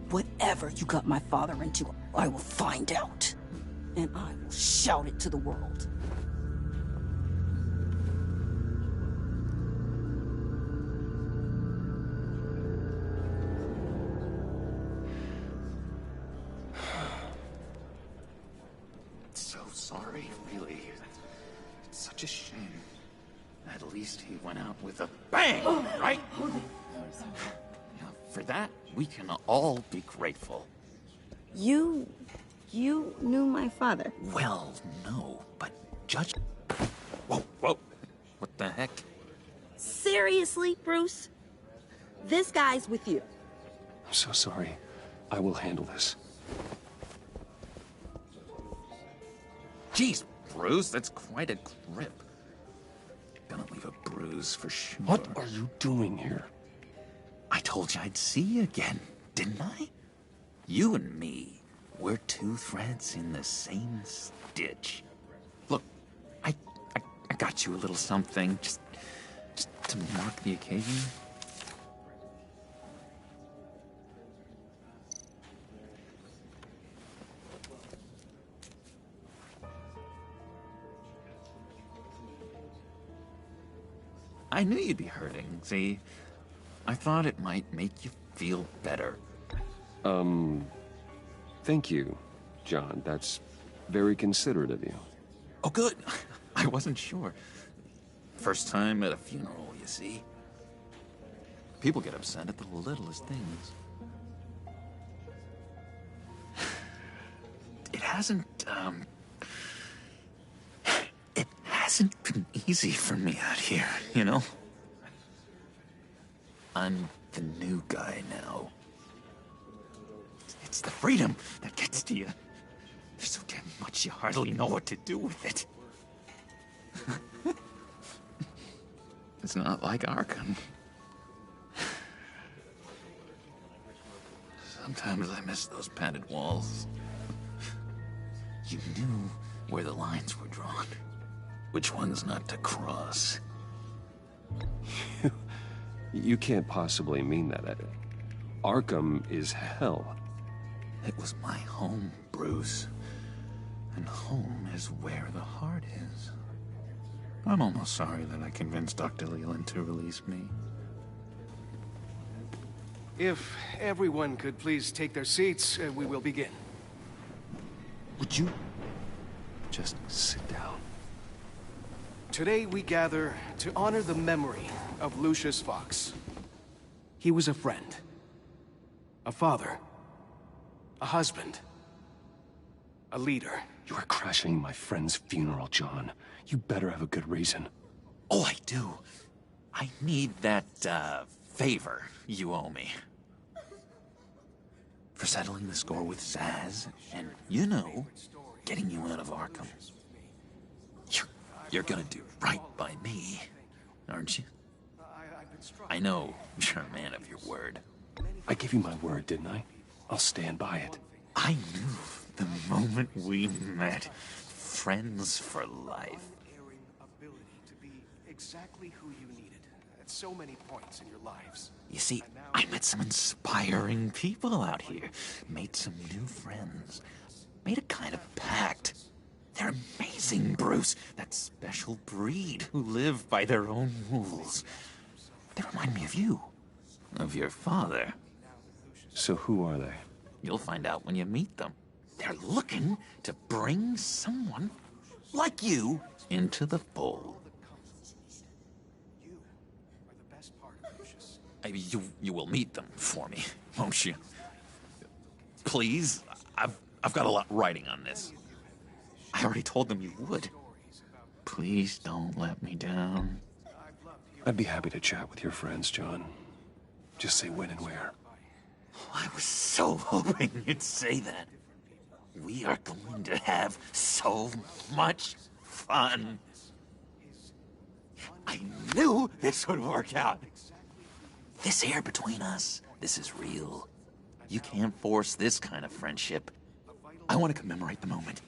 Whatever you got my father into, I will find out. And I will shout it to the world. So sorry, really. It's such a shame. At least he went out with a bang, right? Yeah, for that, we can all be grateful. You knew my father? Well, no, but judge... Whoa, whoa. What the heck? Seriously, Bruce? This guy's with you. I'm so sorry. I will handle this. Jeez, Bruce, that's quite a grip. Gonna leave a bruise for sure. What are you doing here? I told you I'd see you again, didn't I? You and me, we're two threads in the same stitch. Look, I got you a little something, just to mark the occasion. I knew you'd be hurting, see? I thought it might make you feel better. Thank you, John. That's very considerate of you. Oh, good. I wasn't sure. First time at a funeral, you see. People get upset at the littlest things. It hasn't been easy for me out here, you know? I'm the new guy now. It's the freedom that gets to you. There's so damn much you hardly know what to do with it. It's not like Arkham. Sometimes I miss those padded walls. You knew where the lines were drawn. Which ones not to cross. You can't possibly mean that. Arkham is hell. It was my home, Bruce. And home is where the heart is. I'm almost sorry that I convinced Dr. Leland to release me. If everyone could please take their seats, we will begin. Would you just sit down? Today we gather to honor the memory of Lucius Fox. He was a friend, a father, a husband, a leader. You are crashing my friend's funeral, John. You better have a good reason. Oh, I do. I need that, favor you owe me. For settling the score with Zaz, and, you know, getting you out of Arkham. You're gonna do right by me, aren't you? I know you're a man of your word. I gave you my word, didn't I? I'll stand by it. I knew the moment we met. Friends for life. Exactly who you needed at so many points in your lives. You see, I met some inspiring people out here. Made some new friends. Made a kind of pact. They're amazing, Bruce. That special breed who live by their own rules. They remind me of you. Of your father. So who are they? You'll find out when you meet them. They're looking to bring someone like you into the fold. You will meet them for me, won't you? Please, I've got a lot riding on this. I already told them you would. Please don't let me down. I'd be happy to chat with your friends, John. Just say when and where. I was so hoping you'd say that. We are going to have so much fun. I knew this would work out. This air between us, this is real. You can't force this kind of friendship. I want to commemorate the moment.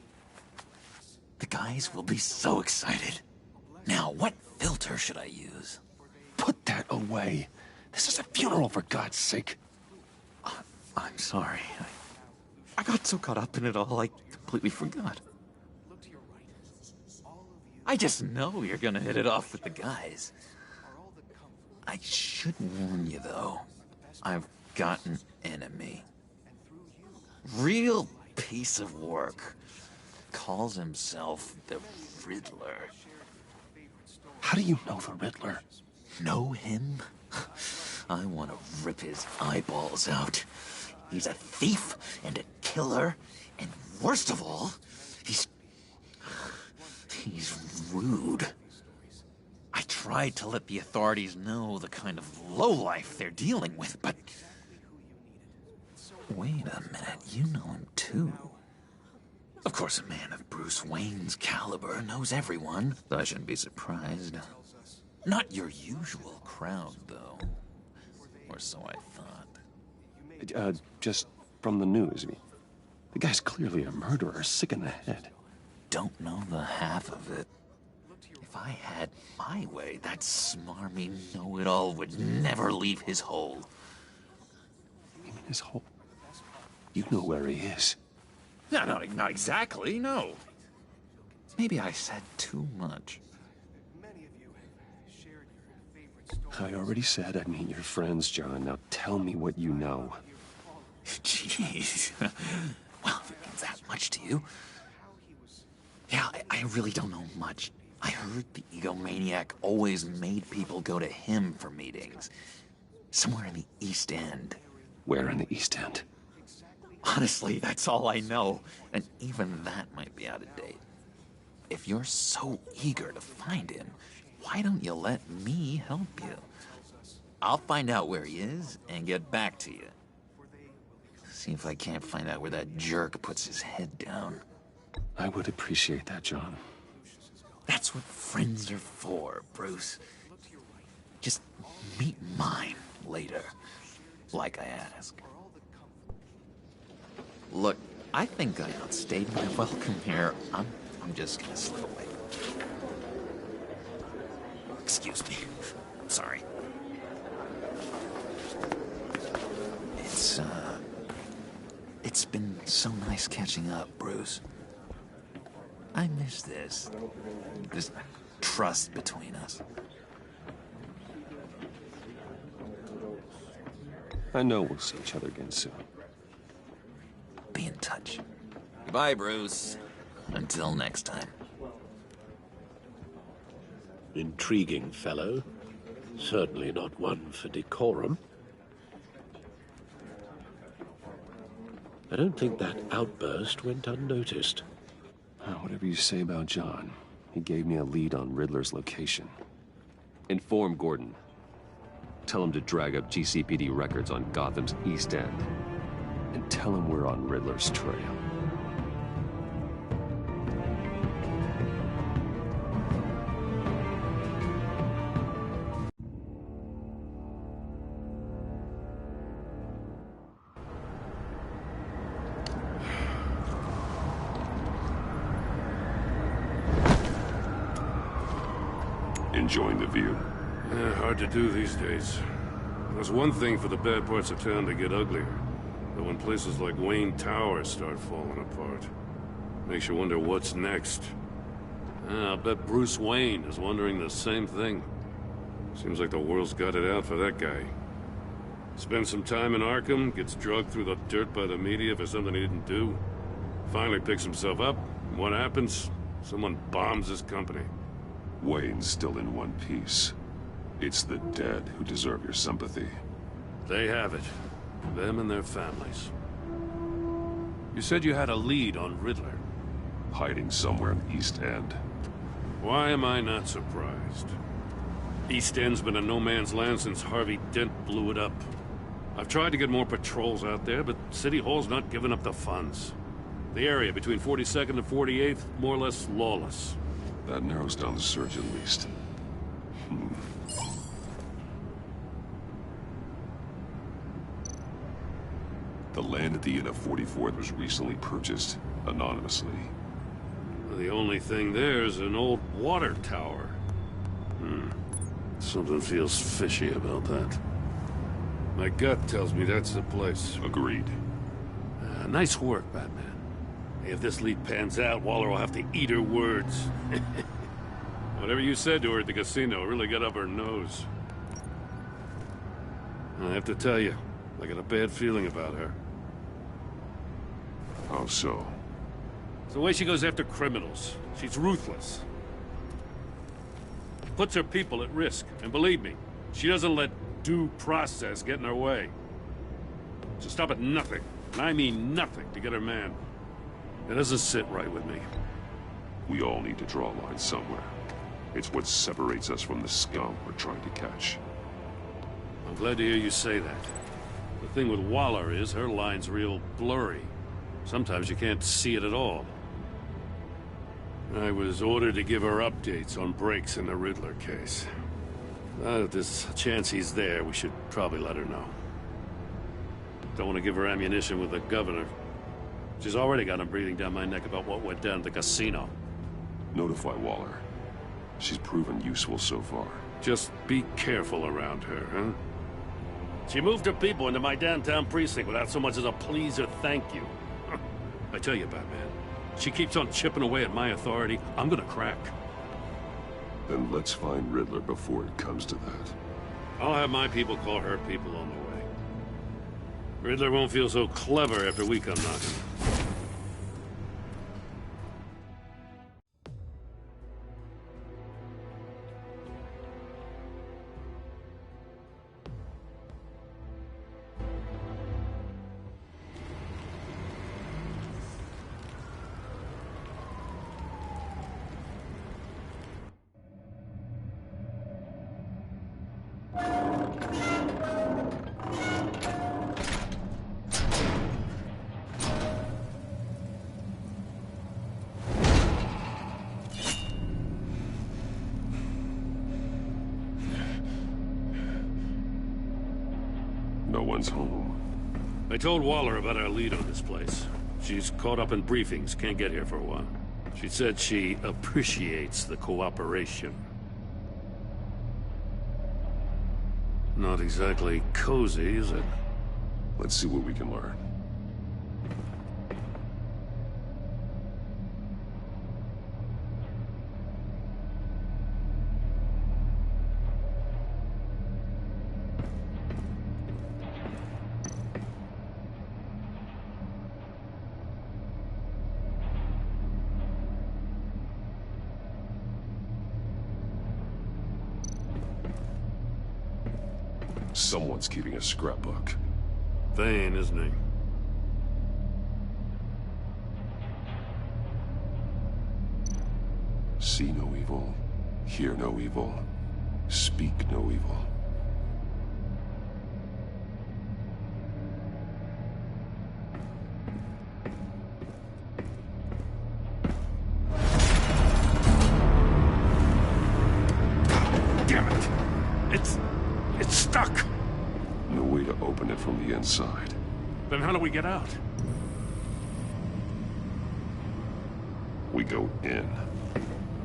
The guys will be so excited. Now, what filter should I use? Put that away. This is a funeral, for God's sake. I'm sorry. I got so caught up in it all, I completely forgot. I just know you're gonna hit it off with the guys. I should warn you, though. I've got an enemy. Real piece of work. Calls himself the Riddler. How do you know the Riddler? Know him? I want to rip his eyeballs out. He's a thief and a killer, and worst of all, he's rude. I tried to let the authorities know the kind of lowlife they're dealing with, but... Wait a minute, you know him too. Of course, a man of Bruce Wayne's caliber knows everyone, so I shouldn't be surprised. Not your usual crowd, though. Or so I thought. Just from the news. The guy's clearly a murderer, sick in the head. Don't know the half of it. If I had my way, that smarmy know-it-all would never leave his hole. You mean his hole? You know where he is. No, not exactly, no. Maybe I said too much. I already said I'd meet your friends, John. Now tell me what you know. Jeez. Well, if it means that much to you. Yeah, I really don't know much. I heard the egomaniac always made people go to him for meetings. Somewhere in the East End. Where in the East End? Honestly, that's all I know. And even that might be out of date. If you're so eager to find him, why don't you let me help you? I'll find out where he is and get back to you. See if I can't find out where that jerk puts his head down. I would appreciate that, John. That's what friends are for, Bruce. Just meet mine later, like I asked. Look, I think I outstayed my welcome here. I'm just gonna slip away. Excuse me. Sorry. It's been so nice catching up, Bruce. I miss this trust between us. I know we'll see each other again soon. Be in touch. Goodbye, Bruce. Until next time. Intriguing fellow. Certainly not one for decorum. I don't think that outburst went unnoticed. Whatever you say about John, he gave me a lead on Riddler's location. Inform Gordon. Tell him to drag up GCPD records on Gotham's East End. And tell him we're on Riddler's trail. Enjoying the view? Yeah, hard to do these days. There's one thing for the bad parts of town to get uglier. But when places like Wayne Tower start falling apart, makes you wonder what's next. I'll bet Bruce Wayne is wondering the same thing. Seems like the world's got it out for that guy. Spends some time in Arkham, gets drugged through the dirt by the media for something he didn't do. Finally picks himself up, and what happens? Someone bombs his company. Wayne's still in one piece. It's the dead who deserve your sympathy. They have it. Them and their families. You said you had a lead on Riddler. Hiding somewhere in East End. Why am I not surprised? East End's been a no-man's land since Harvey Dent blew it up. I've tried to get more patrols out there, but City Hall's not giving up the funds. The area between 42nd and 48th, more or less lawless. That narrows down the search at least. The land at the end of 44th was recently purchased, anonymously. The only thing there is an old water tower. Something feels fishy about that. My gut tells me that's the place. Agreed. Nice work, Batman. If this lead pans out, Waller will have to eat her words. Whatever you said to her at the casino really got up her nose. I have to tell you, I got a bad feeling about her. How so? It's the way she goes after criminals. She's ruthless. Puts her people at risk. And believe me, she doesn't let due process get in her way. She'll stop at nothing, and I mean nothing, to get her man. It doesn't sit right with me. We all need to draw a line somewhere. It's what separates us from the scum we're trying to catch. I'm glad to hear you say that. The thing with Waller is her line's real blurry. Sometimes you can't see it at all. I was ordered to give her updates on breaks in the Riddler case. If there's a chance he's there, we should probably let her know. Don't want to give her ammunition with the governor. She's already got him breathing down my neck about what went down at the casino. Notify Waller. She's proven useful so far. Just be careful around her, huh? She moved her people into my downtown precinct without so much as a please or thank you. I tell you, Batman, she keeps on chipping away at my authority, I'm gonna crack. Then let's find Riddler before it comes to that. I'll have my people call her people on the way. Riddler won't feel so clever after we come knocking. No one's home. I told Waller about our lead on this place. She's caught up in briefings, can't get here for a while. She said she appreciates the cooperation. Not exactly cozy, is it? Let's see what we can learn. Someone's keeping a scrapbook. Vane, isn't he? See no evil, hear no evil. Speak no evil. Damn it! It's stuck! No way to open it from the inside. Then how do we get out? We go in.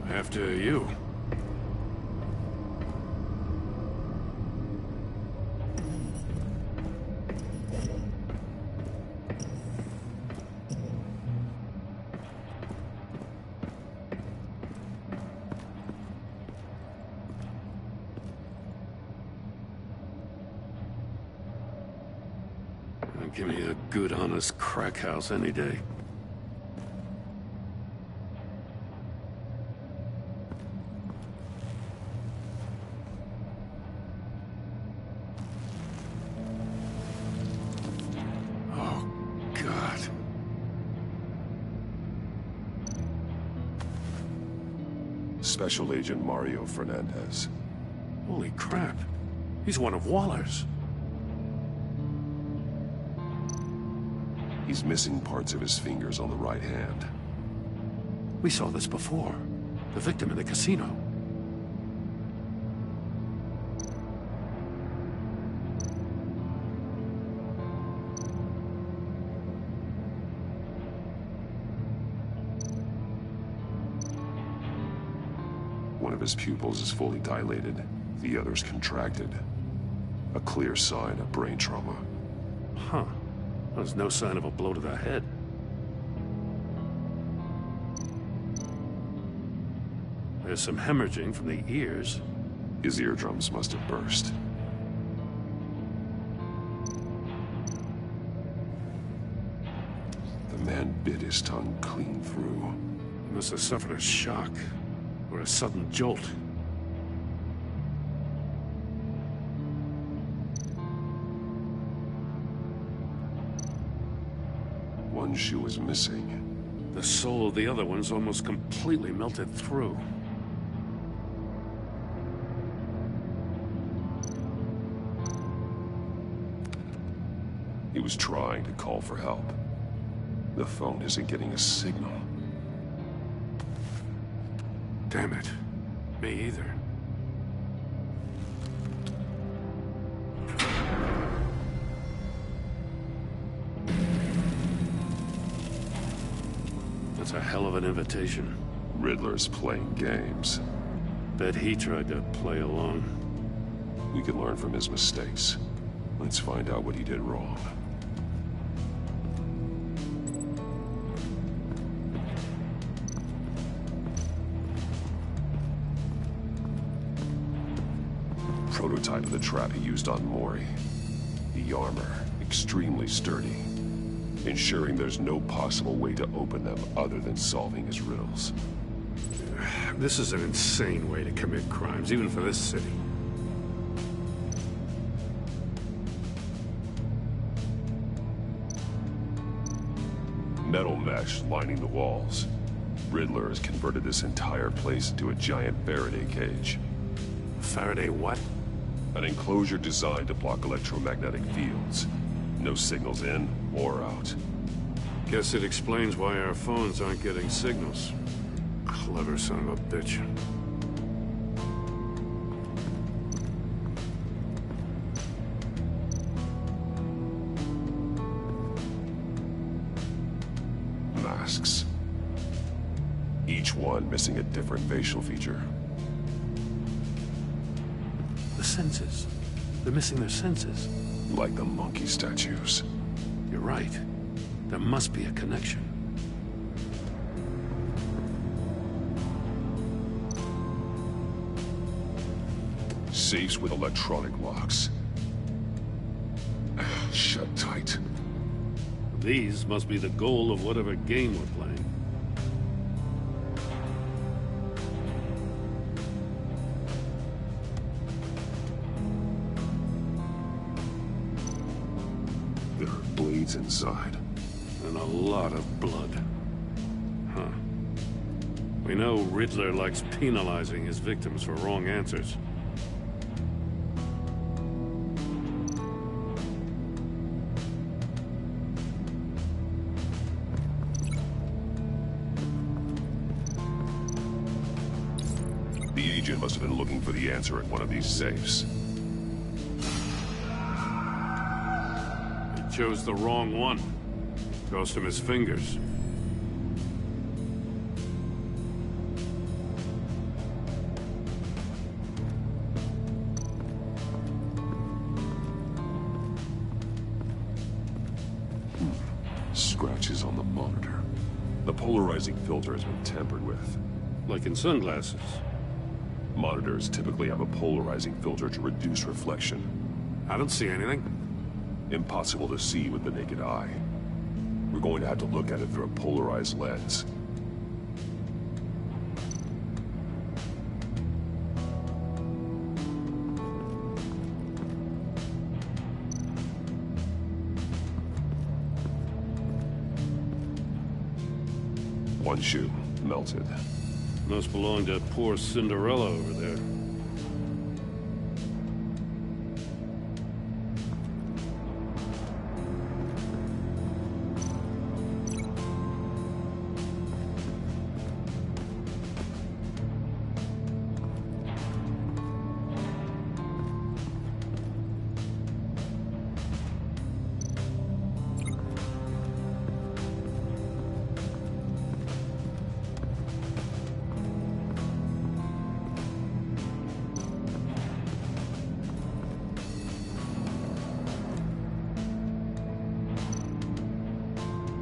After you. Give me a good, honest crack house any day. Oh, God. Special Agent Mario Fernandez. Holy crap. He's one of Waller's. He's missing parts of his fingers on the right hand. We saw this before. The victim in the casino. One of his pupils is fully dilated, the other's contracted. A clear sign of brain trauma. Huh. There's no sign of a blow to the head. There's some hemorrhaging from the ears. His eardrums must have burst. The man bit his tongue clean through. He must have suffered a shock, or a sudden jolt. One shoe is missing. The sole of the other one's almost completely melted through. He was trying to call for help. The phone isn't getting a signal. Damn it. Me either. That's a hell of an invitation. Riddler's playing games. Bet he tried to play along. We can learn from his mistakes. Let's find out what he did wrong. Prototype of the trap he used on Mori. The armor, extremely sturdy, ensuring there's no possible way to open them other than solving his riddles. This is an insane way to commit crimes, even for this city. Metal mesh lining the walls. Riddler has converted this entire place into a giant Faraday cage. Faraday what? An enclosure designed to block electromagnetic fields. No signals in or out. Guess it explains why our phones aren't getting signals. Clever son of a bitch. Masks. Each one missing a different facial feature. The senses. They're missing their senses. Like the monkey statues. You're right. There must be a connection. Safes with electronic locks. Shut tight. These must be the goal of whatever game we're playing. There are blades inside. And a lot of blood. Huh. We know Riddler likes penalizing his victims for wrong answers. agent must have been looking for the answer at one of these safes. He chose the wrong one. Cost him his fingers. Scratches on the monitor. The polarizing filter has been tampered with. Like in sunglasses. Monitors typically have a polarizing filter to reduce reflection. I don't see anything. Impossible to see with the naked eye. We're going to have to look at it through a polarized lens. One shoe, melted. Must belong to poor Cinderella over there.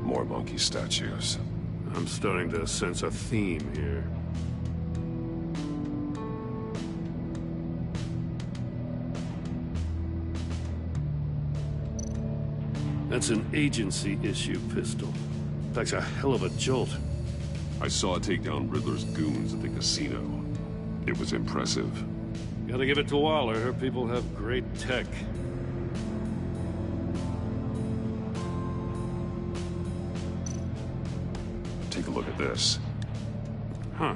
More monkey statues. I'm starting to sense a theme here. That's an agency-issue pistol. That's a hell of a jolt. I saw it take down Riddler's goons at the casino. It was impressive. Gotta give it to Waller. Her people have great tech. Take a look at this. Huh.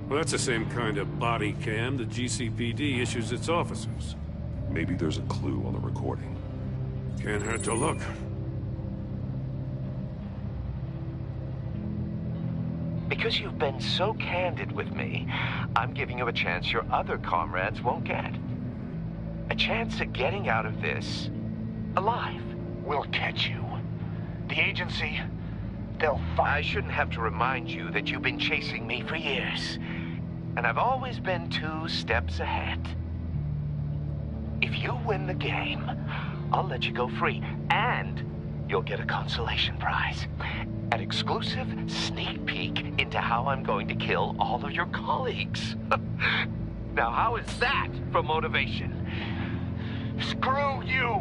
Well, that's the same kind of body cam the GCPD issues its officers. Maybe there's a clue on the recording. Can't hurt to look. Because you've been so candid with me, I'm giving you a chance your other comrades won't get. A chance at getting out of this alive. We'll catch you. The agency, they'll find... I shouldn't have to remind you that you've been chasing me for years. And I've always been 2 steps ahead. If you win the game, I'll let you go free. And you'll get a consolation prize. An exclusive sneak peek into how I'm going to kill all of your colleagues. Now, how is that for motivation? Screw you!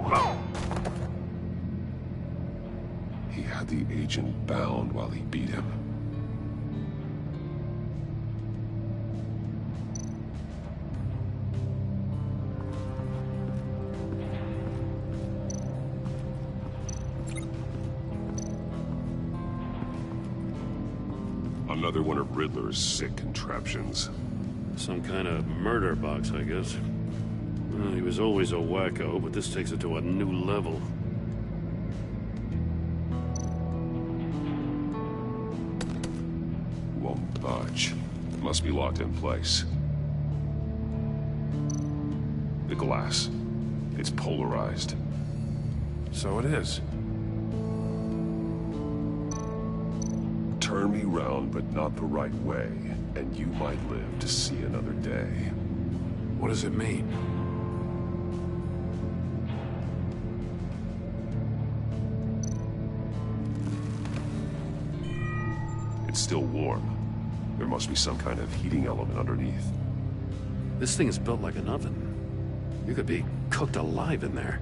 He had the agent bound while he beat him. Another one of Riddler's sick contraptions. Some kind of murder box, I guess. Well, he was always a wacko, but this takes it to a new level. Won't budge. Must be locked in place. The glass. It's polarized. So it is. Turn me round, but not the right way, and you might live to see another day. What does it mean? It's still warm. There must be some kind of heating element underneath. This thing is built like an oven. You could be cooked alive in there.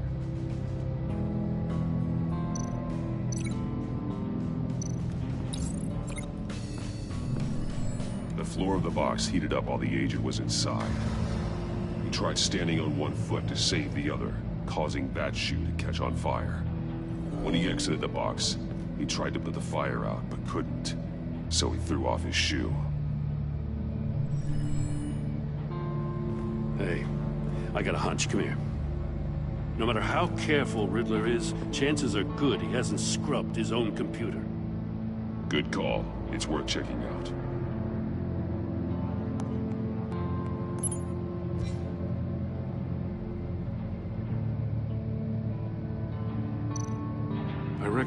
The floor of the box heated up while the agent was inside. He tried standing on one foot to save the other, causing that shoe to catch on fire. When he exited the box, he tried to put the fire out, but couldn't. So he threw off his shoe. Hey, I got a hunch. Come here. No matter how careful Riddler is, chances are good he hasn't scrubbed his own computer. Good call. It's worth checking out.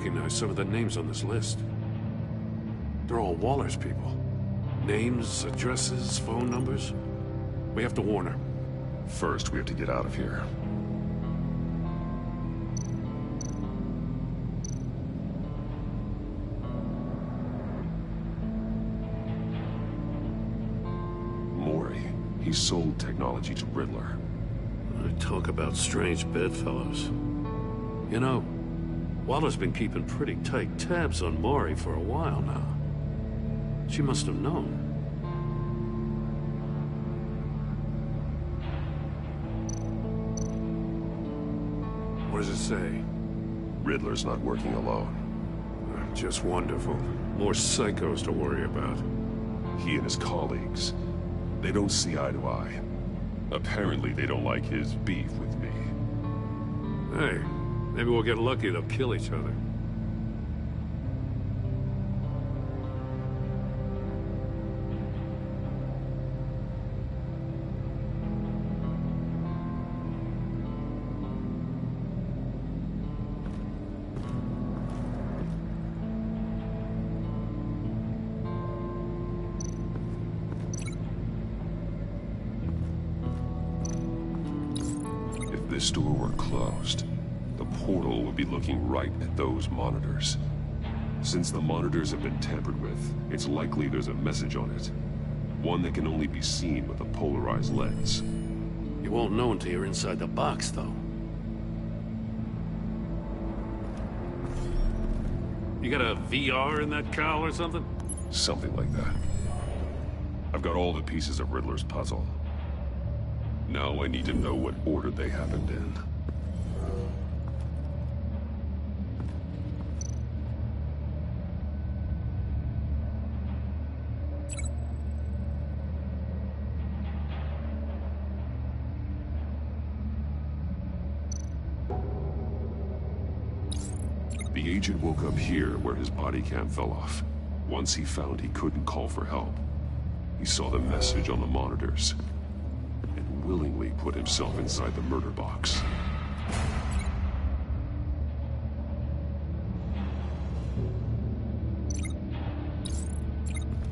recognize some of the names on this list. They're all Waller's people. Names, addresses, phone numbers. We have to warn her. First, we have to get out of here. He sold technology to Riddler. Talk about strange bedfellows. You know, Waller's been keeping pretty tight tabs on Maury for a while now. She must have known. What does it say? Riddler's not working alone. Just wonderful. More psychos to worry about. He and his colleagues. They don't see eye to eye. Apparently, they don't like his beef with me. Hey, maybe we'll get lucky. They'll kill each other. If this door were closed, the portal would be looking right at those monitors. Since the monitors have been tampered with, it's likely there's a message on it. One that can only be seen with a polarized lens. You won't know until you're inside the box, though. You got a VR in that cowl or something? Something like that. I've got all the pieces of Riddler's puzzle. Now I need to know what order they happened in. The agent woke up here where his body cam fell off. Once he found he couldn't call for help, he saw the message on the monitors and willingly put himself inside the murder box.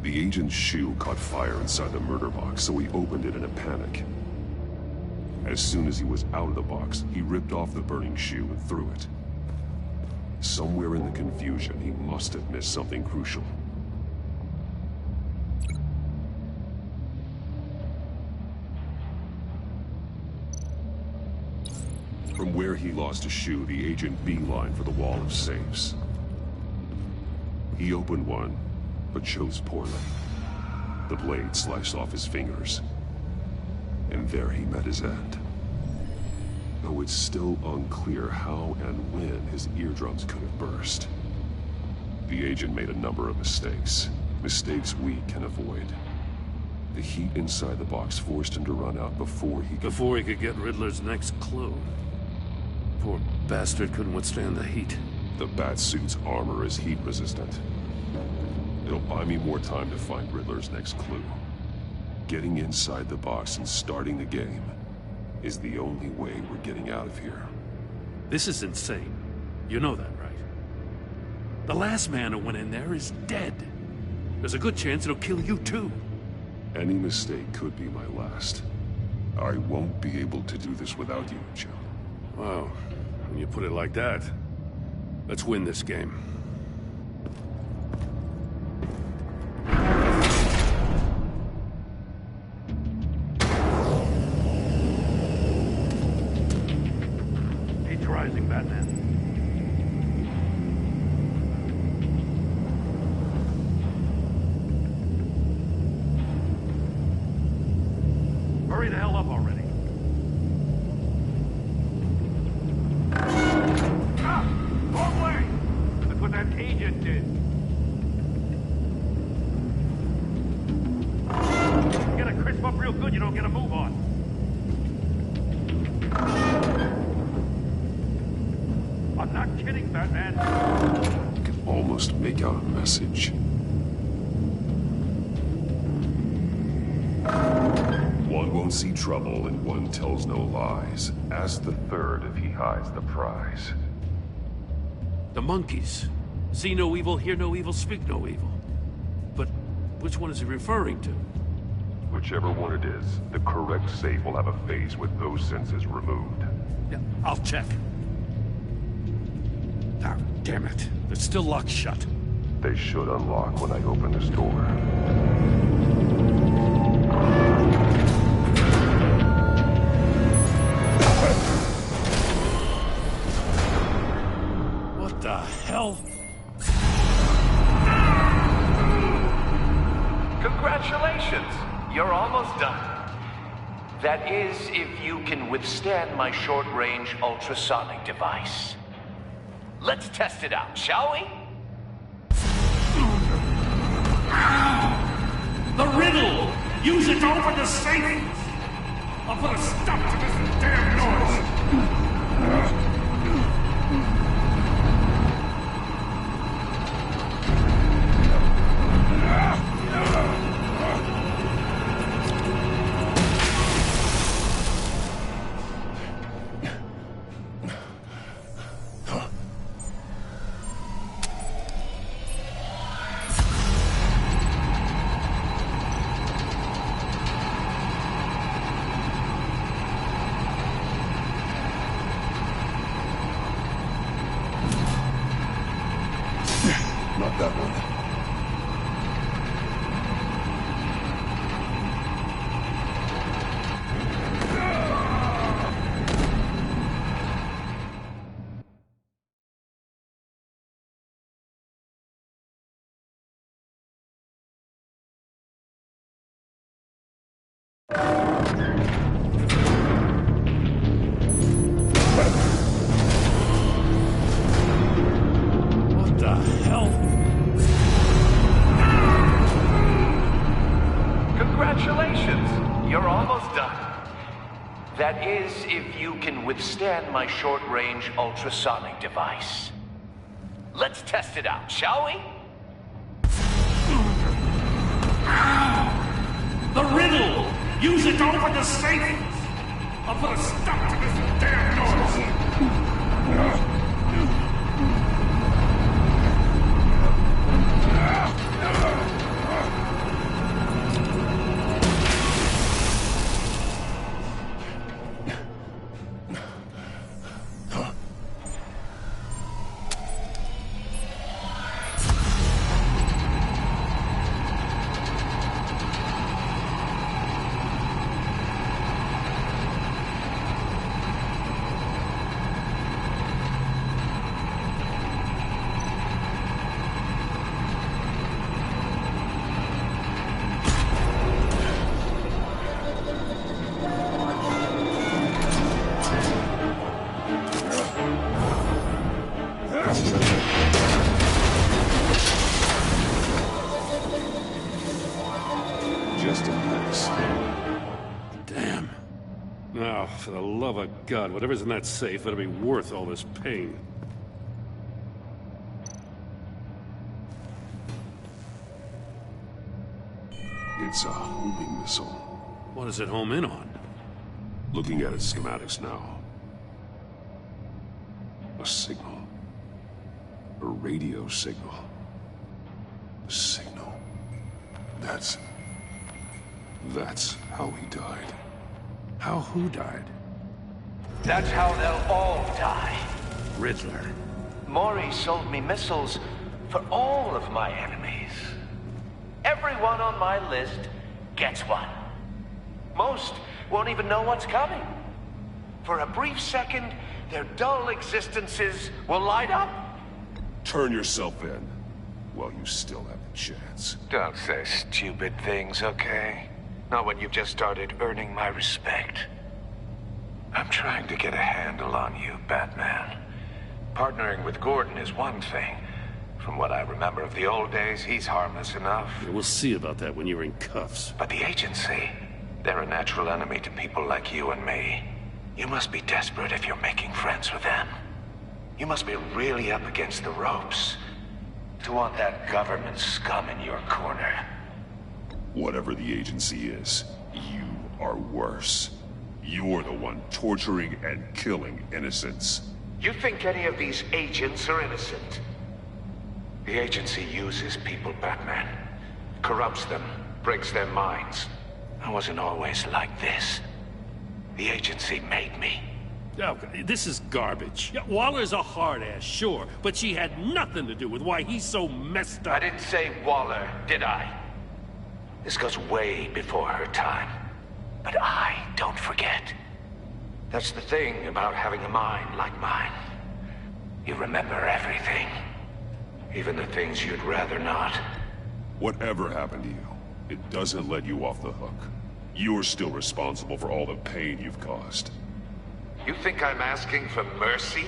The agent's shoe caught fire inside the murder box, so he opened it in a panic. As soon as he was out of the box, he ripped off the burning shoe and threw it. Somewhere in the confusion, he must have missed something crucial. From where he lost a shoe, the agent beelined for the wall of safes. He opened one, but chose poorly. The blade sliced off his fingers, and there he met his end. Though it's still unclear how and when his eardrums could have burst. The agent made a number of mistakes. Mistakes we can avoid. The heat inside the box forced him to run out before he could get Riddler's next clue. Poor bastard couldn't withstand the heat. The Batsuit's armor is heat resistant. It'll buy me more time to find Riddler's next clue. Getting inside the box and starting the game is the only way we're getting out of here. This is insane. You know that, right? The last man who went in there is dead. There's a good chance it'll kill you too. Any mistake could be my last. I won't be able to do this without you, Joe. Wow, when you put it like that, let's win this game. Batman. Hurry the hell up already. Ah! Wrong way! That's what that agent did. You gotta crisp up real good, you don't get a move on. I'm not kidding, Batman. I can almost make out a message. One won't see trouble and one tells no lies. Ask the third if he hides the prize. The monkeys. See no evil, hear no evil, speak no evil. But which one is he referring to? Whichever one it is, the correct safe will have a phase with those senses removed. Yeah, I'll check. Ah, damn it. They're still locked shut. They should unlock when I open this door. What the hell? Congratulations! You're almost done. That is, if you can withstand my short-range ultrasonic device. Let's test it out, shall we? The riddle! Use it to open the safe! I'll put a stop to this damn noise! Not that one. What the hell? Congratulations! You're almost done. That is, if you can withstand my short-range ultrasonic device. Let's test it out, shall we? The riddle! Use it to open the safe! I'll put a stop to this damn noise! Just a mess. Damn. Now, for the love of God, whatever's in that safe better be worth all this pain. It's a homing missile. What does it home in on? Looking at its schematics now. A signal. A radio signal. A signal. That's how he died. How who died? That's how they'll all die. Riddler. Maury sold me missiles for all of my enemies. Everyone on my list gets one. Most won't even know what's coming. For a brief second, their dull existences will light up. Turn yourself in while you still have a chance. Don't say stupid things, okay? Not when you've just started earning my respect. I'm trying to get a handle on you, Batman. Partnering with Gordon is one thing. From what I remember of the old days, he's harmless enough. Yeah, we'll see about that when you're in cuffs. But the agency, they're a natural enemy to people like you and me. You must be desperate if you're making friends with them. You must be really up against the ropes to want that government scum in your corner. Whatever the agency is, you are worse. You're the one torturing and killing innocents. You think any of these agents are innocent? The agency uses people, Batman. Corrupts them, breaks their minds. I wasn't always like this. The agency made me. Oh, this is garbage. Yeah, Waller's a hard-ass, sure, but she had nothing to do with why he's so messed up. I didn't say Waller, did I? This goes way before her time. But I don't forget. That's the thing about having a mind like mine. You remember everything. Even the things you'd rather not. Whatever happened to you, it doesn't let you off the hook. You're still responsible for all the pain you've caused. You think I'm asking for mercy?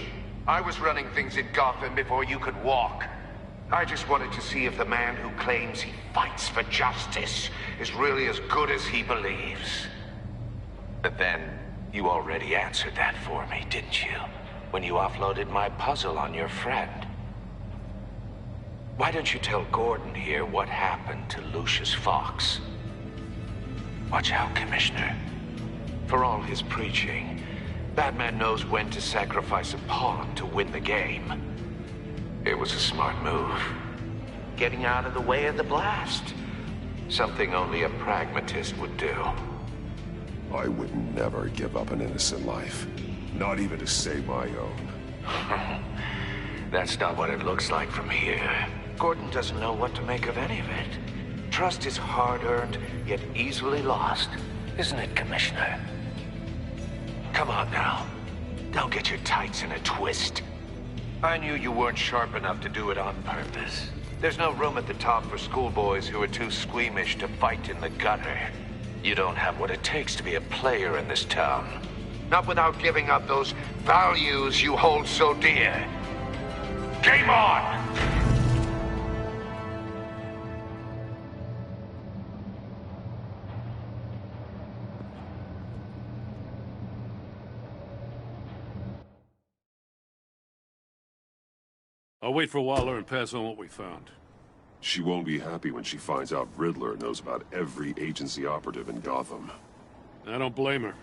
I was running things in Gotham before you could walk. I just wanted to see if the man who claims he fights for justice is really as good as he believes. But then, you already answered that for me, didn't you? When you offloaded my puzzle on your friend. Why don't you tell Gordon here what happened to Lucius Fox? Watch out, Commissioner. For all his preaching, Batman knows when to sacrifice a pawn to win the game. It was a smart move. Getting out of the way of the blast. Something only a pragmatist would do. I would never give up an innocent life. Not even to save my own. That's not what it looks like from here. Gordon doesn't know what to make of any of it. Trust is hard-earned, yet easily lost. Isn't it, Commissioner? Come on now. Don't get your tights in a twist. I knew you weren't sharp enough to do it on purpose. There's no room at the top for schoolboys who are too squeamish to fight in the gutter. You don't have what it takes to be a player in this town. Not without giving up those values you hold so dear. Game on! I'll wait for Waller and pass on what we found. She won't be happy when she finds out Riddler knows about every agency operative in Gotham. I don't blame her.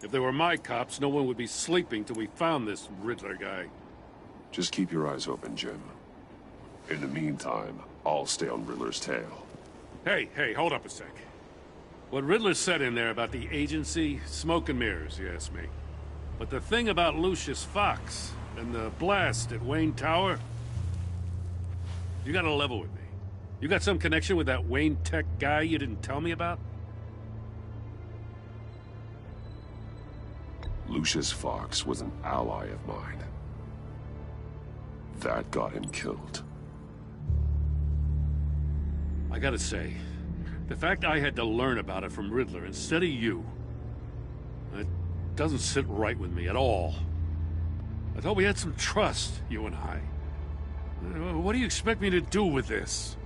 If they were my cops, no one would be sleeping till we found this Riddler guy. Just keep your eyes open, Jim. In the meantime, I'll stay on Riddler's tail. Hey, hold up a sec. What Riddler said in there about the agency, smoke and mirrors, you ask me. But the thing about Lucius Fox and the blast at Wayne Tower, you gotta level with me. You got some connection with that Wayne Tech guy you didn't tell me about? Lucius Fox was an ally of mine. That got him killed. I gotta say, the fact I had to learn about it from Riddler instead of you, it doesn't sit right with me at all. I thought we had some trust, you and I. What do you expect me to do with this?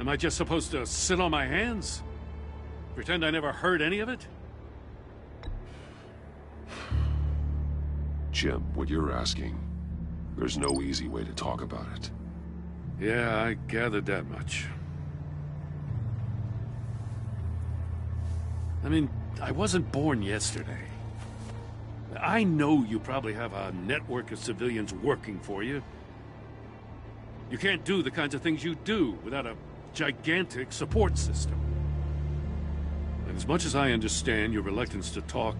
Am I just supposed to sit on my hands? Pretend I never heard any of it? Jim, what you're asking, there's no easy way to talk about it. Yeah, I gathered that much. I mean, I wasn't born yesterday. I know you probably have a network of civilians working for you. You can't do the kinds of things you do without a gigantic support system. And as much as I understand your reluctance to talk,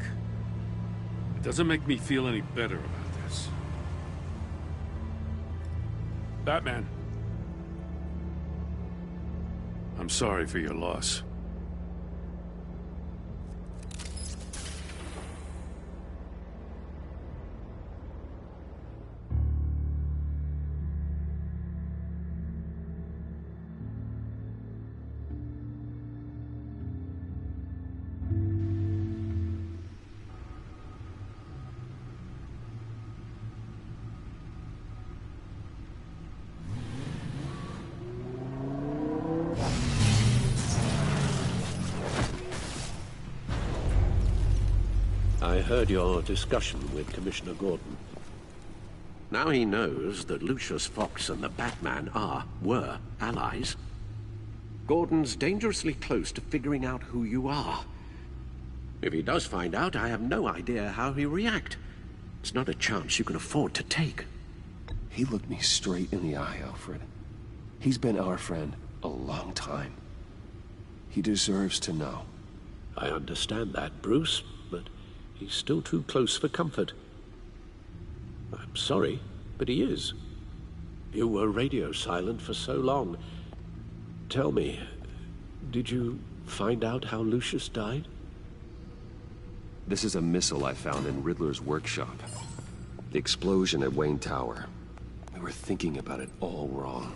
it doesn't make me feel any better about this. Batman. I'm sorry for your loss. I heard your discussion with Commissioner Gordon. Now he knows that Lucius Fox and the Batman were allies. Gordon's dangerously close to figuring out who you are. If he does find out, I have no idea how he'll react. It's not a chance you can afford to take. He looked me straight in the eye, Alfred. He's been our friend a long time. He deserves to know. I understand that, Bruce, but he's still too close for comfort. I'm sorry, but he is. You were radio silent for so long. Tell me, did you find out how Lucius died? This is a missile I found in Riddler's workshop. The explosion at Wayne Tower. We were thinking about it all wrong.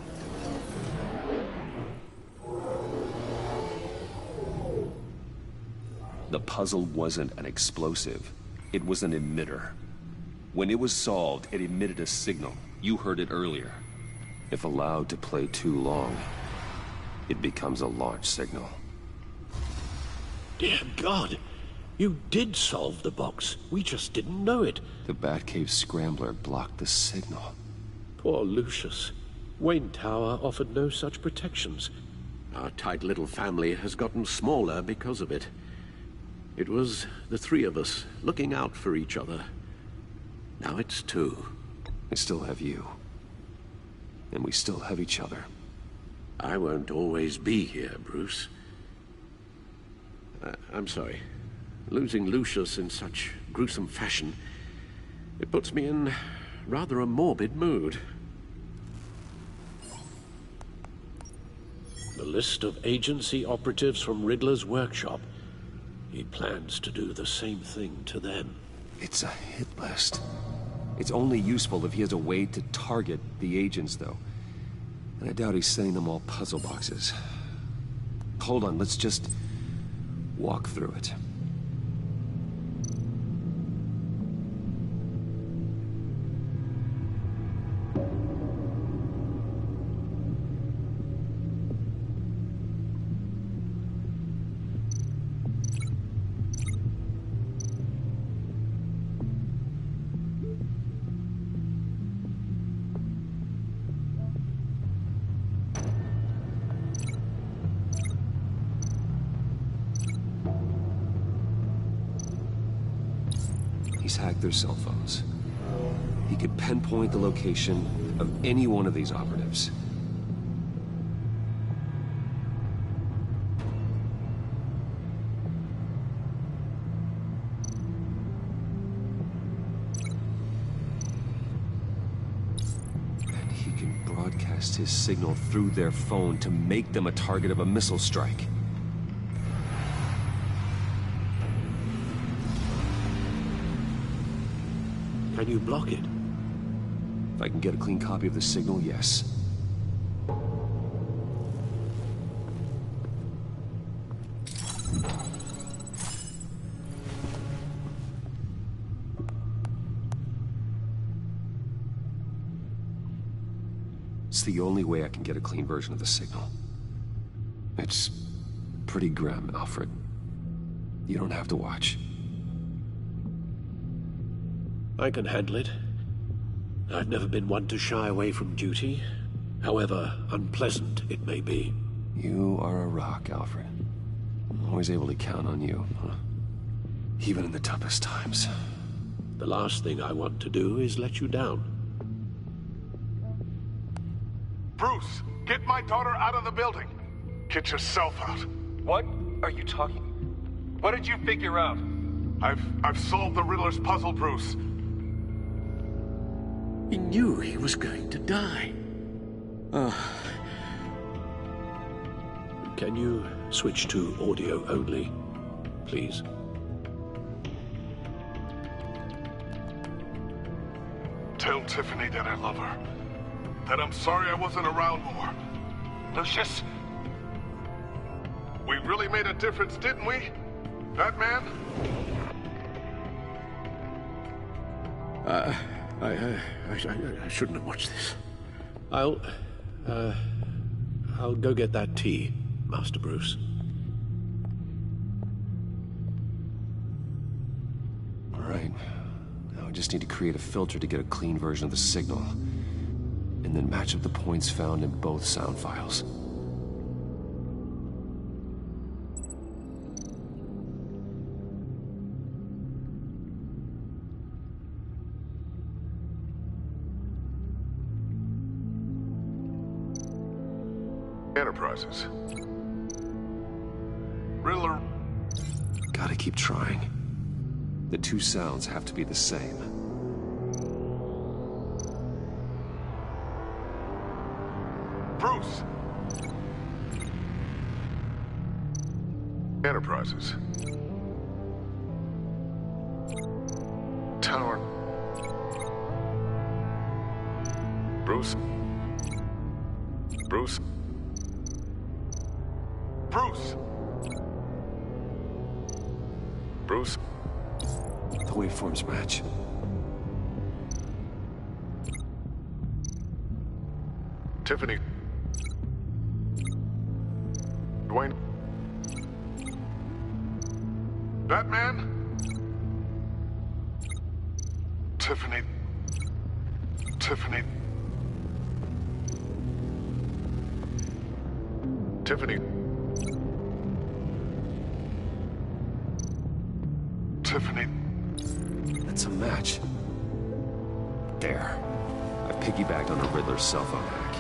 The puzzle wasn't an explosive. It was an emitter. When it was solved, it emitted a signal. You heard it earlier. If allowed to play too long, it becomes a launch signal. Dear God! You did solve the box. We just didn't know it. The Batcave scrambler blocked the signal. Poor Lucius. Wayne Tower offered no such protections. Our tight little family has gotten smaller because of it. It was the three of us looking out for each other. Now it's two. I still have you. And we still have each other. I won't always be here, Bruce. I'm sorry. Losing Lucius in such gruesome fashion, it puts me in rather a morbid mood. The list of agency operatives from Riddler's workshop. He plans to do the same thing to them. It's a hit list. It's only useful if he has a way to target the agents, though. And I doubt he's sending them all puzzle boxes. Hold on, let's just walk through it. He's hacked their cell phones. He could pinpoint the location of any one of these operatives. And he can broadcast his signal through their phone to make them a target of a missile strike. Can you block it? If I can get a clean copy of the signal, yes. It's the only way I can get a clean version of the signal. It's pretty grim, Alfred. You don't have to watch. I can handle it. I've never been one to shy away from duty, however unpleasant it may be. You are a rock, Alfred. I'm always able to count on you, huh? Even in the toughest times. The last thing I want to do is let you down. Bruce, get my daughter out of the building. Get yourself out. What are you talking? What did you figure out? I've solved the Riddler's puzzle, Bruce. He knew he was going to die. Can you switch to audio only, please? Tell Tiffany that I love her. That I'm sorry I wasn't around more. Lucius? We really made a difference, didn't we? That man? I shouldn't have watched this. I'll go get that tea, Master Bruce. All right. Now I just need to create a filter to get a clean version of the signal. And then match up the points found in both sound files. Enterprises. Riddler. Gotta keep trying. The two sounds have to be the same. Bruce. Enterprises. Tower. Bruce. Bruce. Bruce. Bruce. The waveforms match. Tiffany. Dwayne. Batman? Tiffany. Tiffany. Tiffany. Tiffany. That's a match. There. I piggybacked on a Riddler's cell phone hack.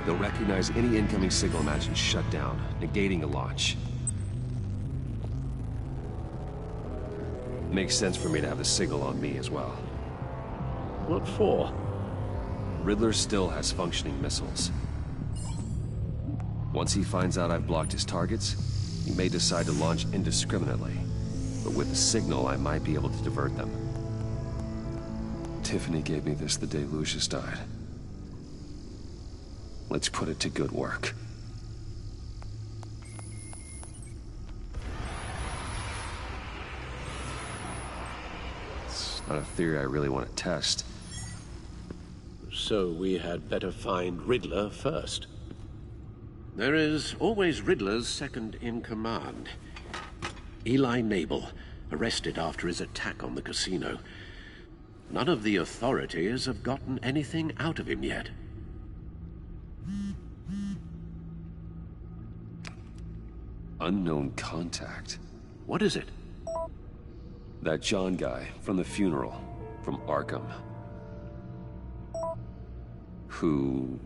They'll recognize any incoming signal match and shut down, negating a launch. Makes sense for me to have the signal on me as well. What for? Riddler still has functioning missiles. Once he finds out I've blocked his targets, he may decide to launch indiscriminately. But with the signal, I might be able to divert them. Tiffany gave me this the day Lucius died. Let's put it to good work. It's not a theory I really want to test. So we had better find Riddler first. There is always Riddler's second in command. Eli Nabel, arrested after his attack on the casino. None of the authorities have gotten anything out of him yet. Unknown contact. What is it? That John guy from the funeral, from Arkham. Who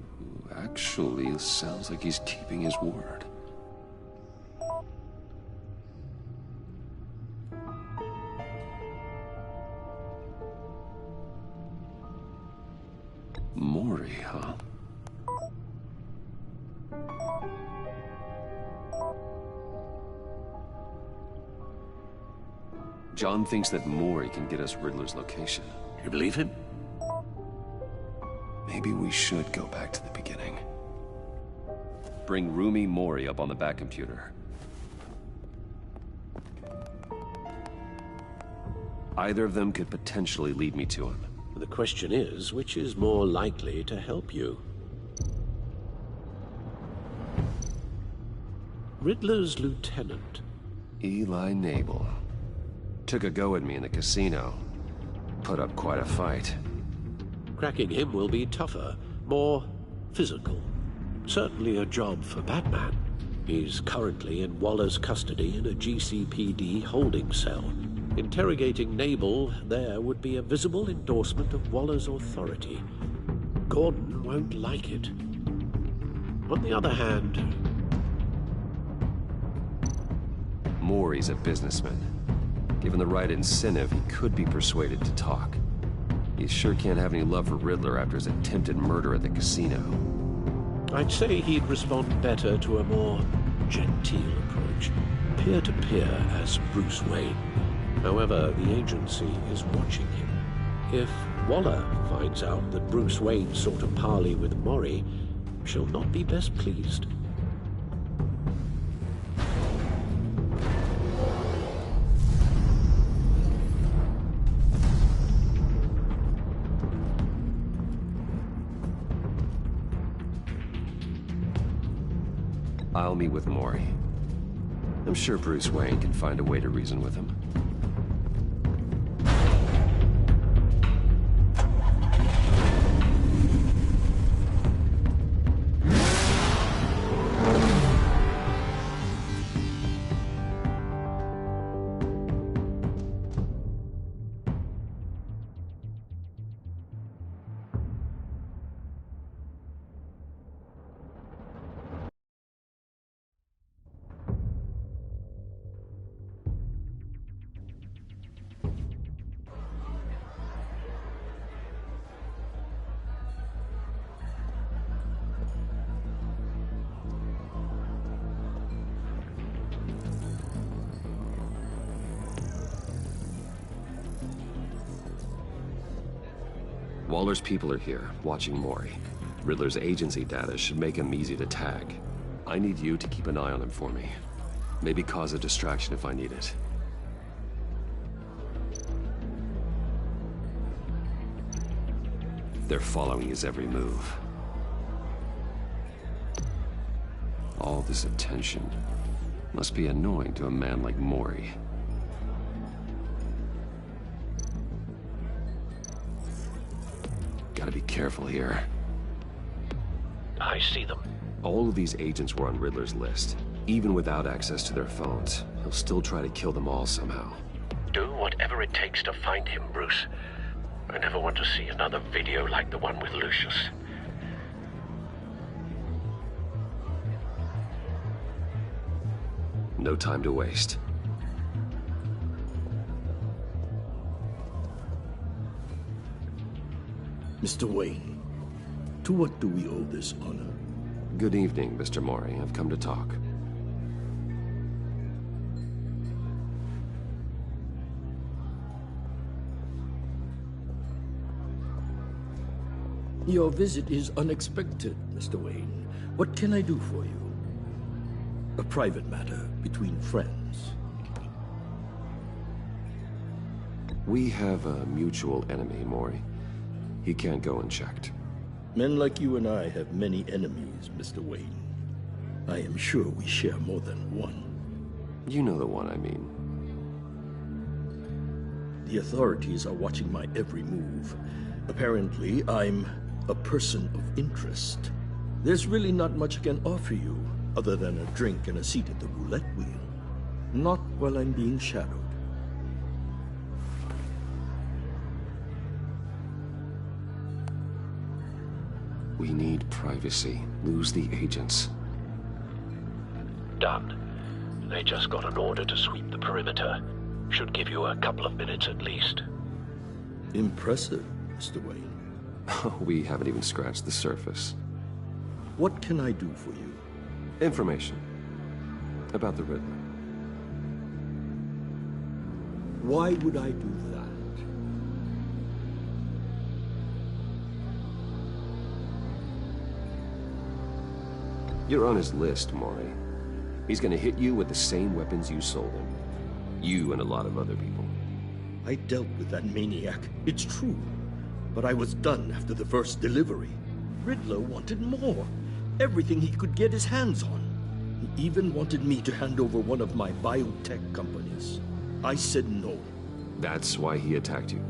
actually sounds like he's keeping his word. Maury, huh? John thinks that Maury can get us Riddler's location. You believe him? Maybe we should go back to the beginning. Bring Rumi Maury up on the back computer. Either of them could potentially lead me to him. The question is, which is more likely to help you? Riddler's lieutenant. Eli Nabel. Took a go at me in the casino. Put up quite a fight. Cracking him will be tougher, more physical. Certainly a job for Batman. He's currently in Waller's custody in a GCPD holding cell. Interrogating Nabel there would be a visible endorsement of Waller's authority. Gordon won't like it. On the other hand... Maury's a businessman. Given the right incentive, he could be persuaded to talk. He sure can't have any love for Riddler after his attempted murder at the casino. I'd say he'd respond better to a more genteel approach. Peer-to-peer as Bruce Wayne. However, the agency is watching him. If Waller finds out that Bruce Wayne sought a parley with Maury, she'll not be best pleased. I'll meet with Maury. I'm sure Bruce Wayne can find a way to reason with him. Waller's people are here, watching Mori. Riddler's agency data should make him easy to tag. I need you to keep an eye on him for me. Maybe cause a distraction if I need it. They're following his every move. All this attention must be annoying to a man like Mori. Gotta be careful here. I see them. All of these agents were on Riddler's list. Even without access to their phones, he'll still try to kill them all somehow. Do whatever it takes to find him, Bruce. I never want to see another video like the one with Lucius. No time to waste. Mr. Wayne, to what do we owe this honor? Good evening, Mr. Mori. I've come to talk. Your visit is unexpected, Mr. Wayne. What can I do for you? A private matter between friends. We have a mutual enemy, Mori. He can't go unchecked. Men like you and I have many enemies, Mr. Wayne. I am sure we share more than one. You know the one I mean. The authorities are watching my every move. Apparently, I'm a person of interest. There's really not much I can offer you, other than a drink and a seat at the roulette wheel. Not while I'm being shadowed. We need privacy. Lose the agents. Done. They just got an order to sweep the perimeter. Should give you a couple of minutes at least. Impressive, Mr. Wayne. We haven't even scratched the surface. What can I do for you? Information. About the Riddler. Why would I do that? You're on his list, Mori. He's gonna hit you with the same weapons you sold him. You and a lot of other people. I dealt with that maniac, it's true. But I was done after the first delivery. Riddler wanted more. Everything he could get his hands on. He even wanted me to hand over one of my biotech companies. I said no. That's why he attacked you.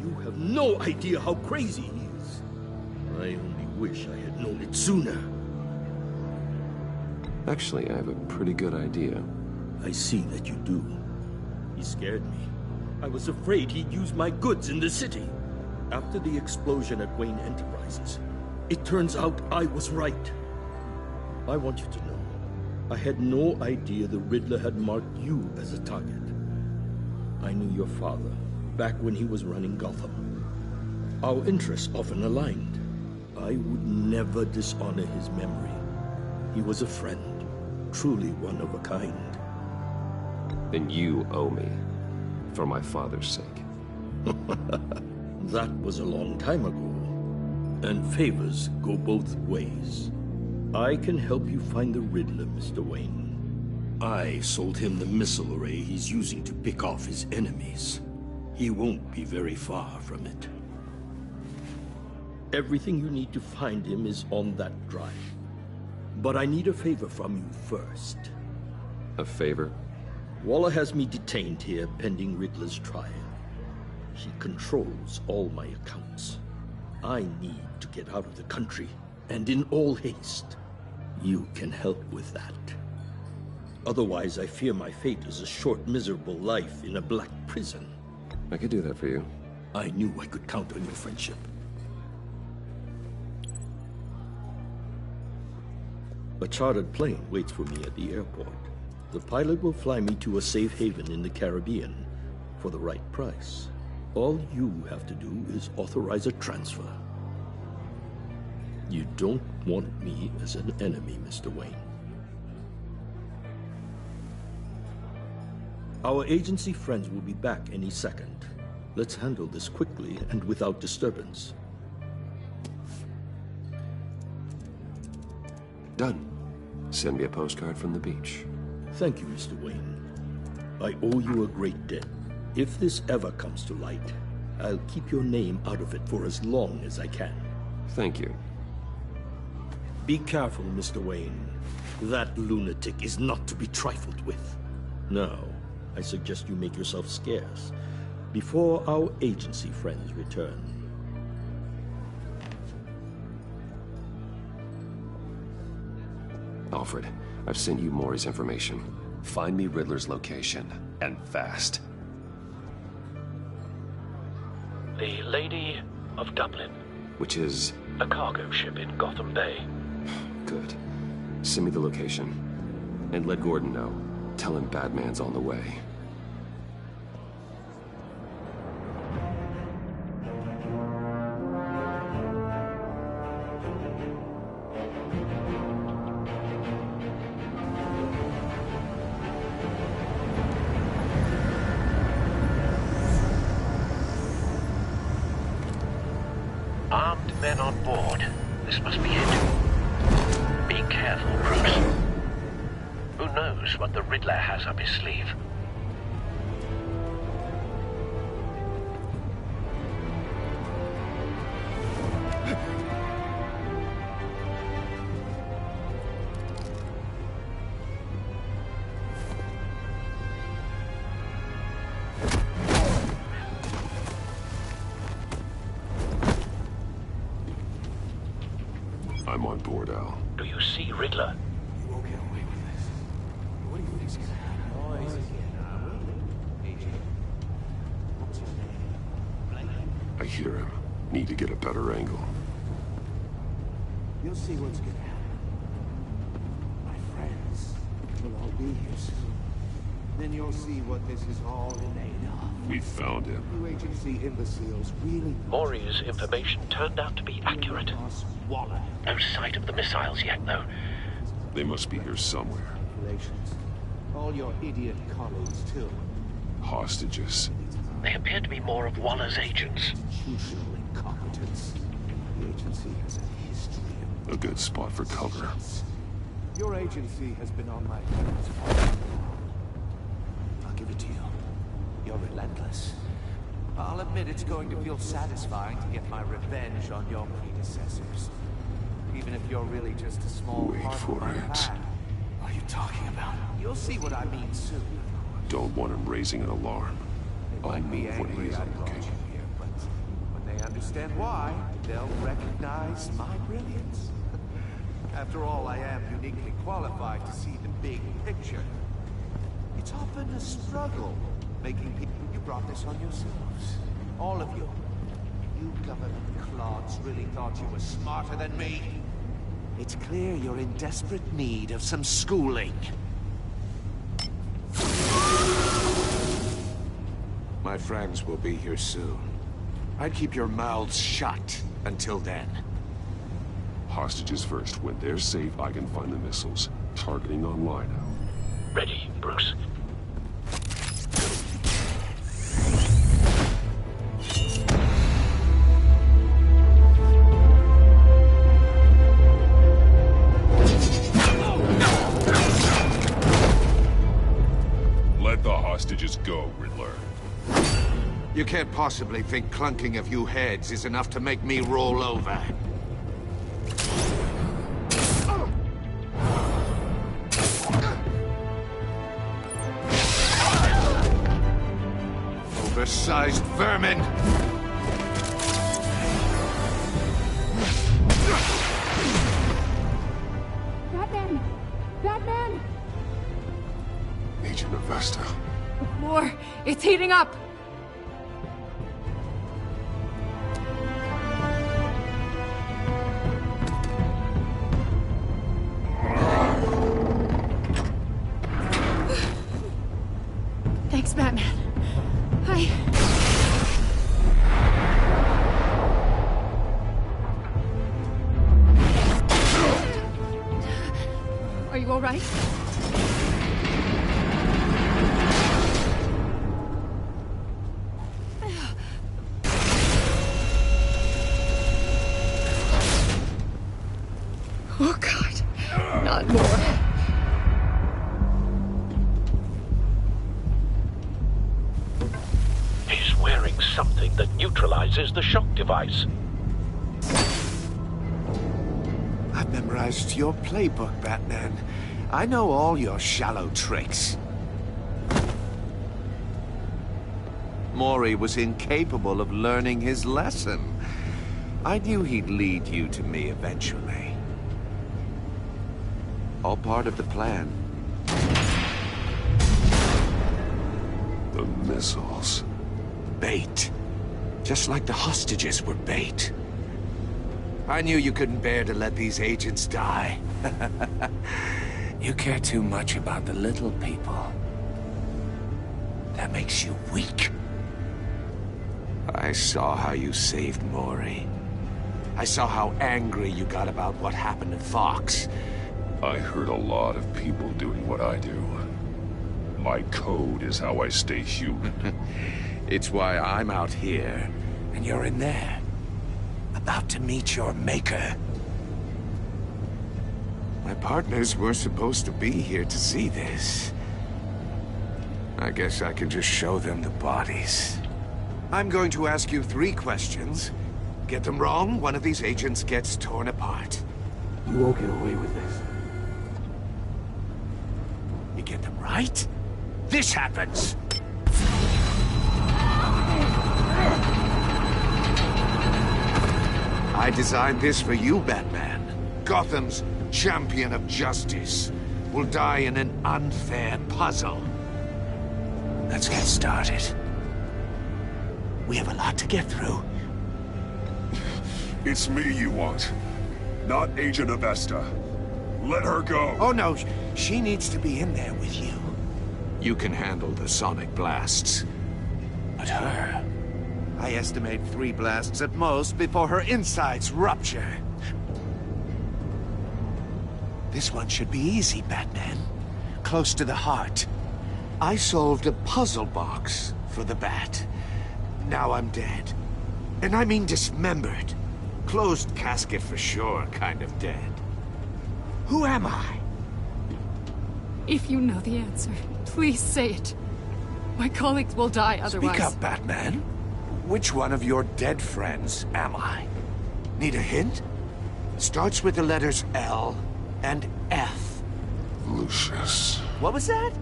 You have no idea how crazy he is. I only wish I had known it sooner. Actually, I have a pretty good idea. I see that you do. He scared me. I was afraid he'd use my goods in the city. After the explosion at Wayne Enterprises, it turns out I was right. I want you to know, I had no idea the Riddler had marked you as a target. I knew your father, back when he was running Gotham. Our interests often aligned. I would never dishonor his memory. He was a friend, truly one of a kind. Then you owe me, for my father's sake. That was a long time ago, and favors go both ways. I can help you find the Riddler, Mr. Wayne. I sold him the missile array he's using to pick off his enemies. He won't be very far from it. Everything you need to find him is on that drive. But I need a favor from you first. A favor? Waller has me detained here pending Riddler's trial. She controls all my accounts. I need to get out of the country, and in all haste. You can help with that. Otherwise, I fear my fate is a short, miserable life in a black prison. I could do that for you. I knew I could count on your friendship. A chartered plane waits for me at the airport. The pilot will fly me to a safe haven in the Caribbean for the right price. All you have to do is authorize a transfer. You don't want me as an enemy, Mr. Wayne. Our agency friends will be back any second. Let's handle this quickly and without disturbance. Done. Send me a postcard from the beach. Thank you, Mr. Wayne. I owe you a great debt. If this ever comes to light, I'll keep your name out of it for as long as I can. Thank you. Be careful, Mr. Wayne. That lunatic is not to be trifled with. Now, I suggest you make yourself scarce before our agency friends return. Alfred, I've sent you Maury's information. Find me Riddler's location, and fast. The Lady of Dublin. Which is? A cargo ship in Gotham Bay. Good. Send me the location. And let Gordon know. Tell him Batman's on the way. Armed men on board. This must be it. Be careful, Bruce. Who knows what the Riddler has up his sleeve? I'm on board, Al. Do you see Riddler? You won't get away with this. What do you think's gonna happen? I hear him. Need to get a better angle. You'll see what's gonna happen. My friends will all be here soon. Then you'll see what this is all made of. We found him. You agency imbeciles really... Maury's information turned out to be accurate. No sight of the missiles yet, though. They must be here somewhere. All your idiot colleagues, too. Hostages. They appear to be more of Waller's agents. Institutional incompetence. The agency has a history of... A good spot for cover. Your agency has been on my hands for too long. I'll give it to you. You're relentless. I'll admit it's going to feel satisfying to get my revenge on your predecessors. Even if you're really just a small part of my plan. What are you talking about? You'll see what I mean soon. Don't want him raising an alarm. I'll move when he is on location. But when they understand why, they'll recognize my brilliance. After all, I am uniquely qualified to see the big picture. It's often a struggle making people... You brought this on yourselves. All of you. You government clods really thought you were smarter than me. It's clear you're in desperate need of some schooling. My friends will be here soon. I'd keep your mouths shut until then. Hostages first. When they're safe, I can find the missiles. Targeting online now. Ready, Bruce. Let the hostages go, Riddler. You can't possibly think clunking a few heads is enough to make me roll over. Oversized vermin! Batman! Batman! Agent Avesta. More! It's heating up! Thanks, Batman. Are you all right? Oh, God. Not more. He's wearing something that neutralizes the shock device. I've memorized your playbook, Batman. I know all your shallow tricks. Mori was incapable of learning his lesson. I knew he'd lead you to me eventually. All part of the plan. The missiles. Bait. Just like the hostages were bait. I knew you couldn't bear to let these agents die. You care too much about the little people. That makes you weak. I saw how you saved Mori. I saw how angry you got about what happened to Fox. I heard a lot of people doing what I do. My code is how I stay human. It's why I'm out here, and you're in there. About to meet your maker. My partners were supposed to be here to see this. I guess I can just show them the bodies. I'm going to ask you 3 questions. Get them wrong, one of these agents gets torn apart. You won't get away with this. You get them right, this happens! I designed this for you, Batman. Gotham's champion of justice will die in an unfair puzzle. Let's get started. We have a lot to get through. It's me you want, not Agent Avesta. Let her go. Oh no, she needs to be in there with you. You can handle the sonic blasts. But her... I estimate 3 blasts at most before her insides rupture. This one should be easy, Batman. Close to the heart. I solved a puzzle box for the Bat. Now I'm dead. And I mean dismembered. Closed casket for sure, kind of dead. Who am I? If you know the answer, please say it. My colleagues will die otherwise. Speak up, Batman. Which one of your dead friends am I? Need a hint? Starts with the letters L and F. Lucius. What was that?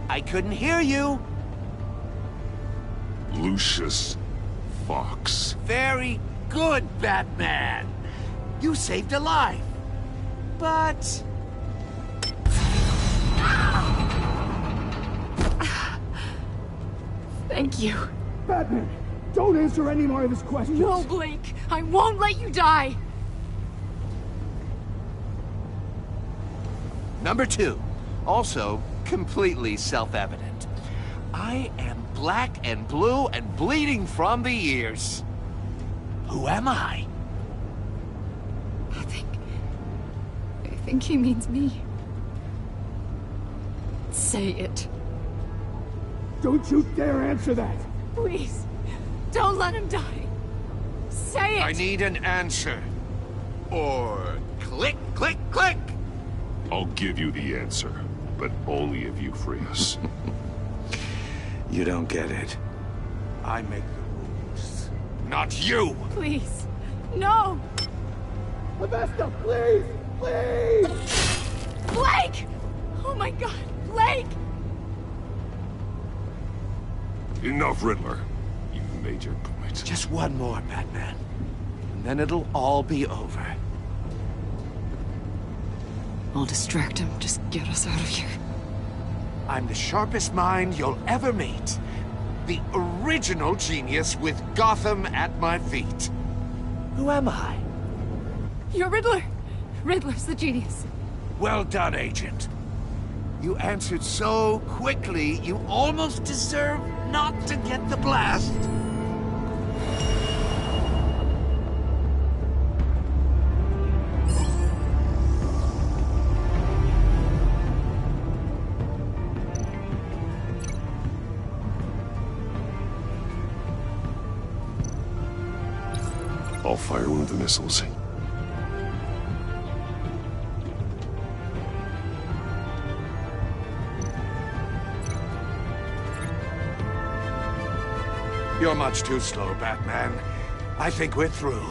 I couldn't hear you. Lucius Fox. Very good, Batman. You saved a life. But... Thank you. Batman, don't answer any more of his questions. No, Blake. I won't let you die. Number 2. Also, completely self-evident. I am black and blue and bleeding from the ears. Who am I? I think he means me. Say it. Don't you dare answer that! Please, don't let him die. Say it! I need an answer. Or click, click, click! I'll give you the answer, but only if you free us. You don't get it. I make the rules, not you! Please, no! Avesta, please! Please! Blake! Oh my god, Blake! Enough, Riddler. You've made your point. Just one more, Batman. And then it'll all be over. I'll distract him. Just get us out of here. I'm the sharpest mind you'll ever meet. The original genius with Gotham at my feet. Who am I? You're Riddler. Riddler's the genius. Well done, Agent. You answered so quickly, you almost deserve not to get the blast. I'll fire one of the missiles. You're much too slow, Batman. I think we're through.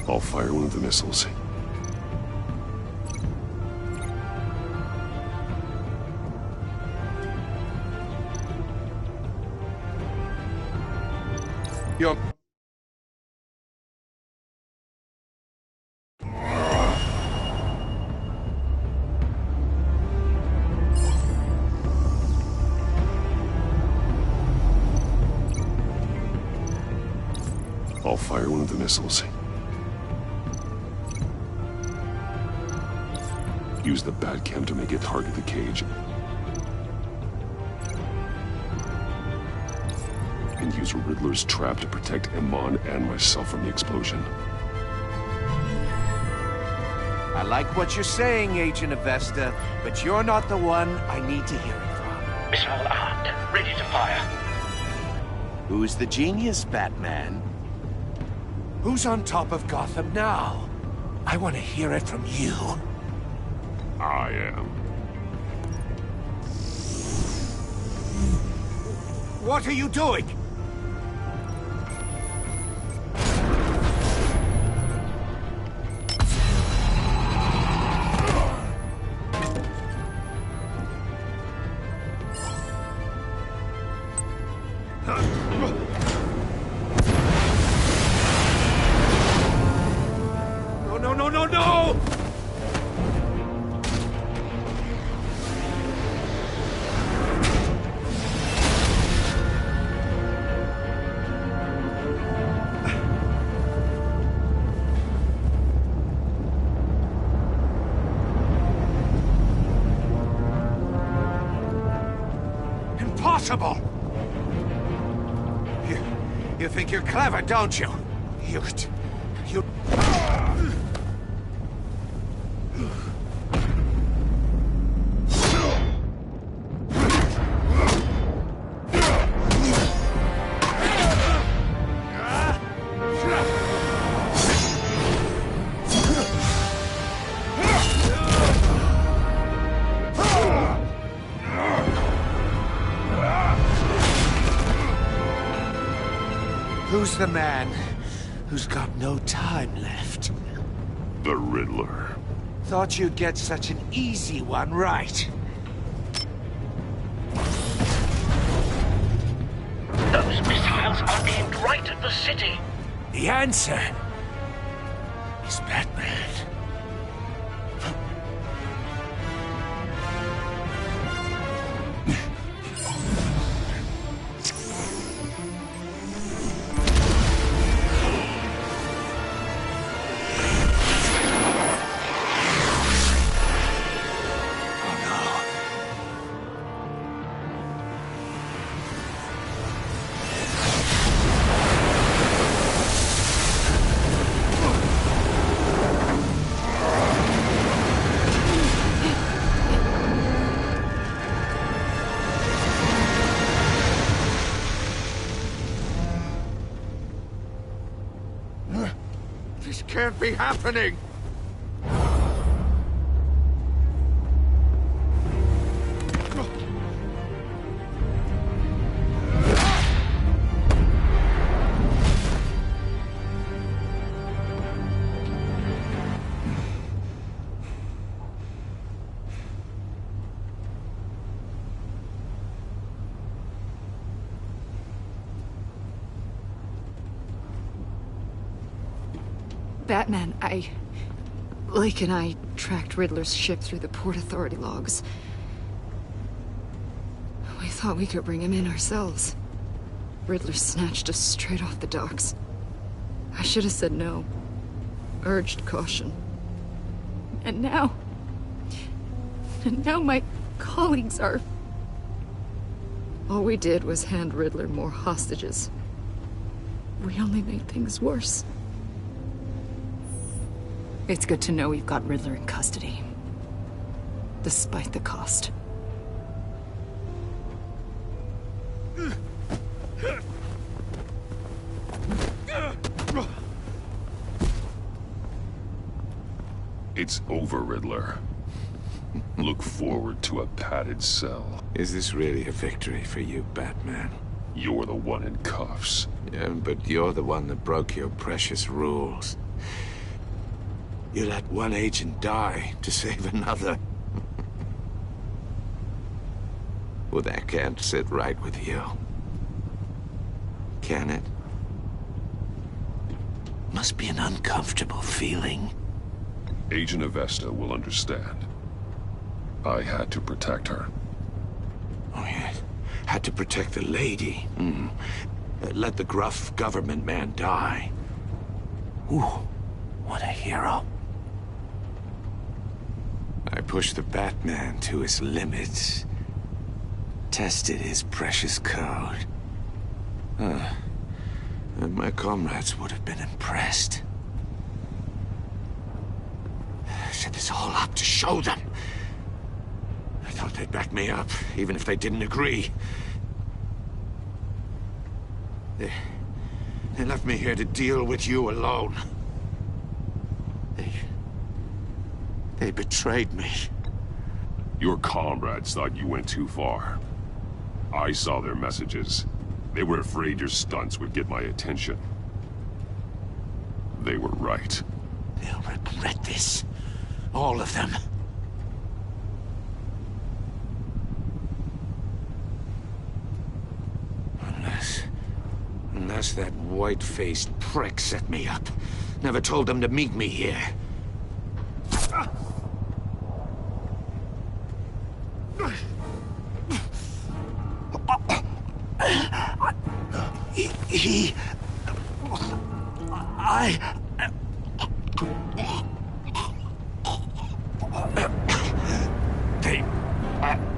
I'll fire one of the missiles. You're... I'll fire one of the missiles. Use the Batcam to make it target the cage. And use Riddler's trap to protect Iman and myself from the explosion. I like what you're saying, Agent Avesta, but you're not the one I need to hear it from. Missile armed, ready to fire. Who's the genius, Batman? Who's on top of Gotham now? I want to hear it from you. I am. What are you doing? No! Impossible! You think you're clever, don't you? You... Who's the man who's got no time left? The Riddler. Thought you'd get such an easy one right. Those missiles are aimed right at the city. The answer is Batman. This can't be happening! Batman, Lake and I tracked Riddler's ship through the Port Authority logs. We thought we could bring him in ourselves. Riddler snatched us straight off the docks. I should have said no. Urged caution. And now my colleagues are... All we did was hand Riddler more hostages. We only made things worse. It's good to know we've got Riddler in custody. Despite the cost. It's over, Riddler. Look forward to a padded cell. Is this really a victory for you, Batman? You're the one in cuffs. Yeah, but you're the one that broke your precious rules. You let one agent die to save another. Well, that can't sit right with you. Can it? Must be an uncomfortable feeling. Agent Avesta will understand. I had to protect her. Oh, yeah. Had to protect the lady. Let the gruff government man die. Ooh, what a hero. I pushed the Batman to his limits. Tested his precious code. And my comrades would have been impressed. Set this all up to show them. I thought they'd back me up, even if they didn't agree. They left me here to deal with you alone. They betrayed me. Your comrades thought you went too far. I saw their messages. They were afraid your stunts would get my attention. They were right. They'll regret this. All of them. Unless that white-faced prick set me up. Never told them to meet me here.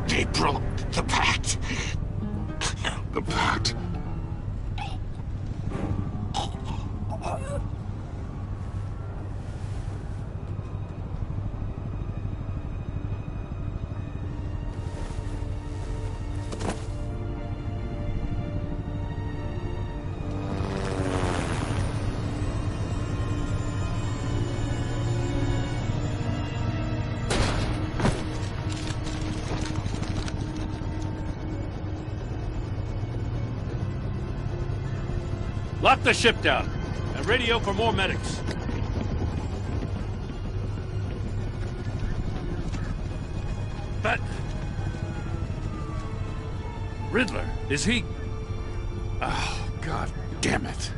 They broke the pact. The pact? Lock the ship down, and radio for more medics. Riddler, is he... Oh, God damn it.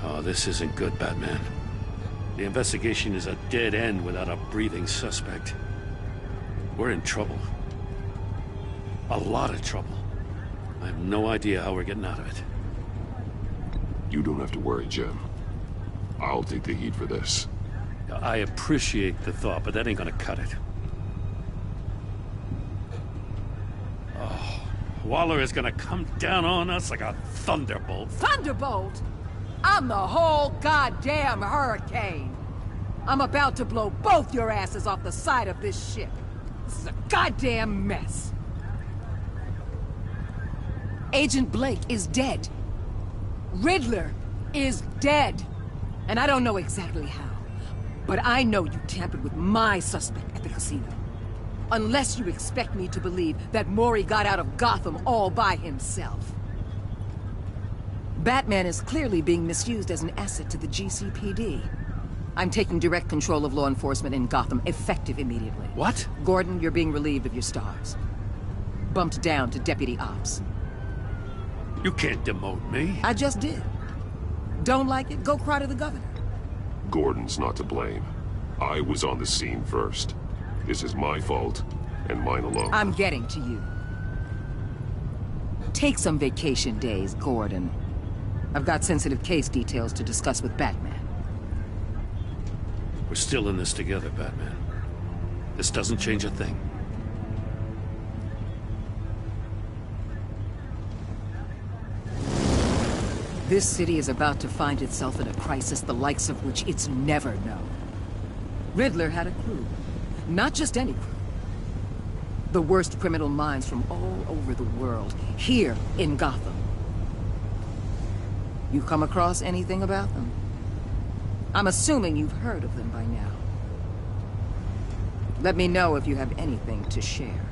Oh, this isn't good, Batman. The investigation is a dead end without a breathing suspect. We're in trouble. A lot of trouble. I have no idea how we're getting out of it. You don't have to worry, Jim. I'll take the heat for this. I appreciate the thought, but that ain't gonna cut it. Oh, Waller is gonna come down on us like a thunderbolt. Thunderbolt? I'm the whole goddamn hurricane. I'm about to blow both your asses off the side of this ship. This is a goddamn mess. Agent Blake is dead. Riddler is dead. And I don't know exactly how. But I know you tampered with my suspect at the casino. Unless you expect me to believe that Mori got out of Gotham all by himself. Batman is clearly being misused as an asset to the GCPD. I'm taking direct control of law enforcement in Gotham, effective immediately. What? Gordon, you're being relieved of your stars. Bumped down to Deputy Ops. You can't demote me. I just did. Don't like it? Go cry to the governor. Gordon's not to blame. I was on the scene first. This is my fault, and mine alone. I'm getting to you. Take some vacation days, Gordon. I've got sensitive case details to discuss with Batman. We're still in this together, Batman. This doesn't change a thing. This city is about to find itself in a crisis the likes of which it's never known. Riddler had a crew. Not just any crew. The worst criminal minds from all over the world, here in Gotham. You come across anything about them? I'm assuming you've heard of them by now. Let me know if you have anything to share.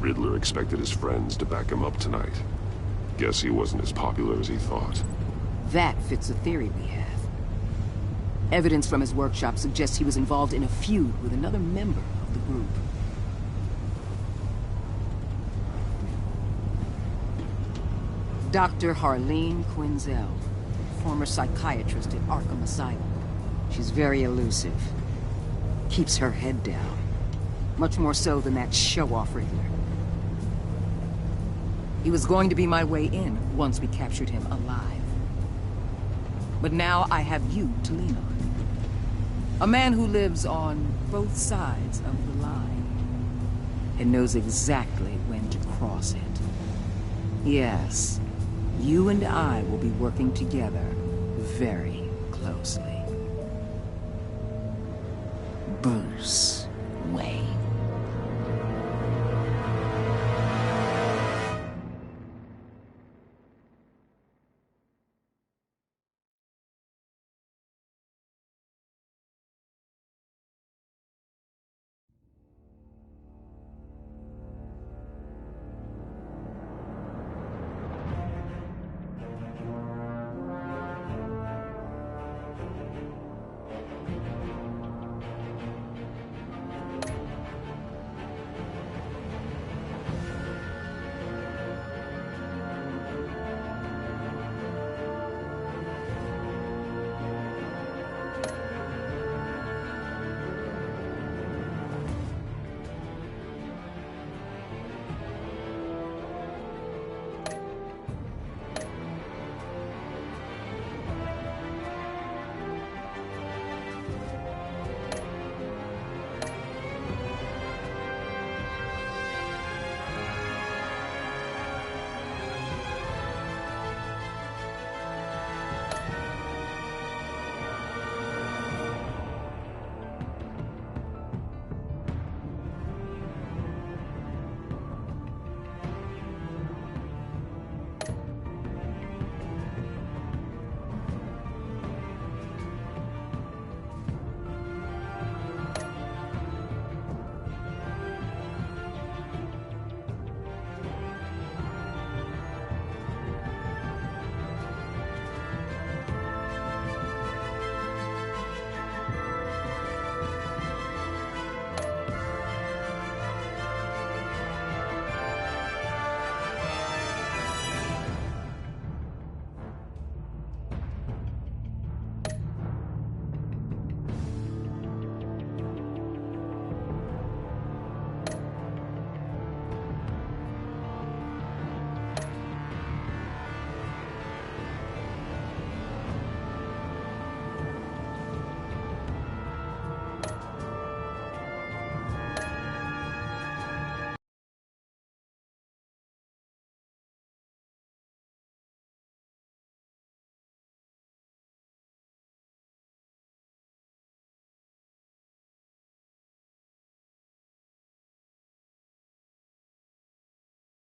Riddler expected his friends to back him up tonight. Guess he wasn't as popular as he thought. That fits a theory we have. Evidence from his workshop suggests he was involved in a feud with another member of the group. Dr. Harleen Quinzel, former psychiatrist at Arkham Asylum. She's very elusive. Keeps her head down. Much more so than that show-off Riddler. He was going to be my way in once we captured him alive. But now I have you to lean on. A man who lives on both sides of the line and knows exactly when to cross it. Yes, you and I will be working together very closely. Bruce Wayne.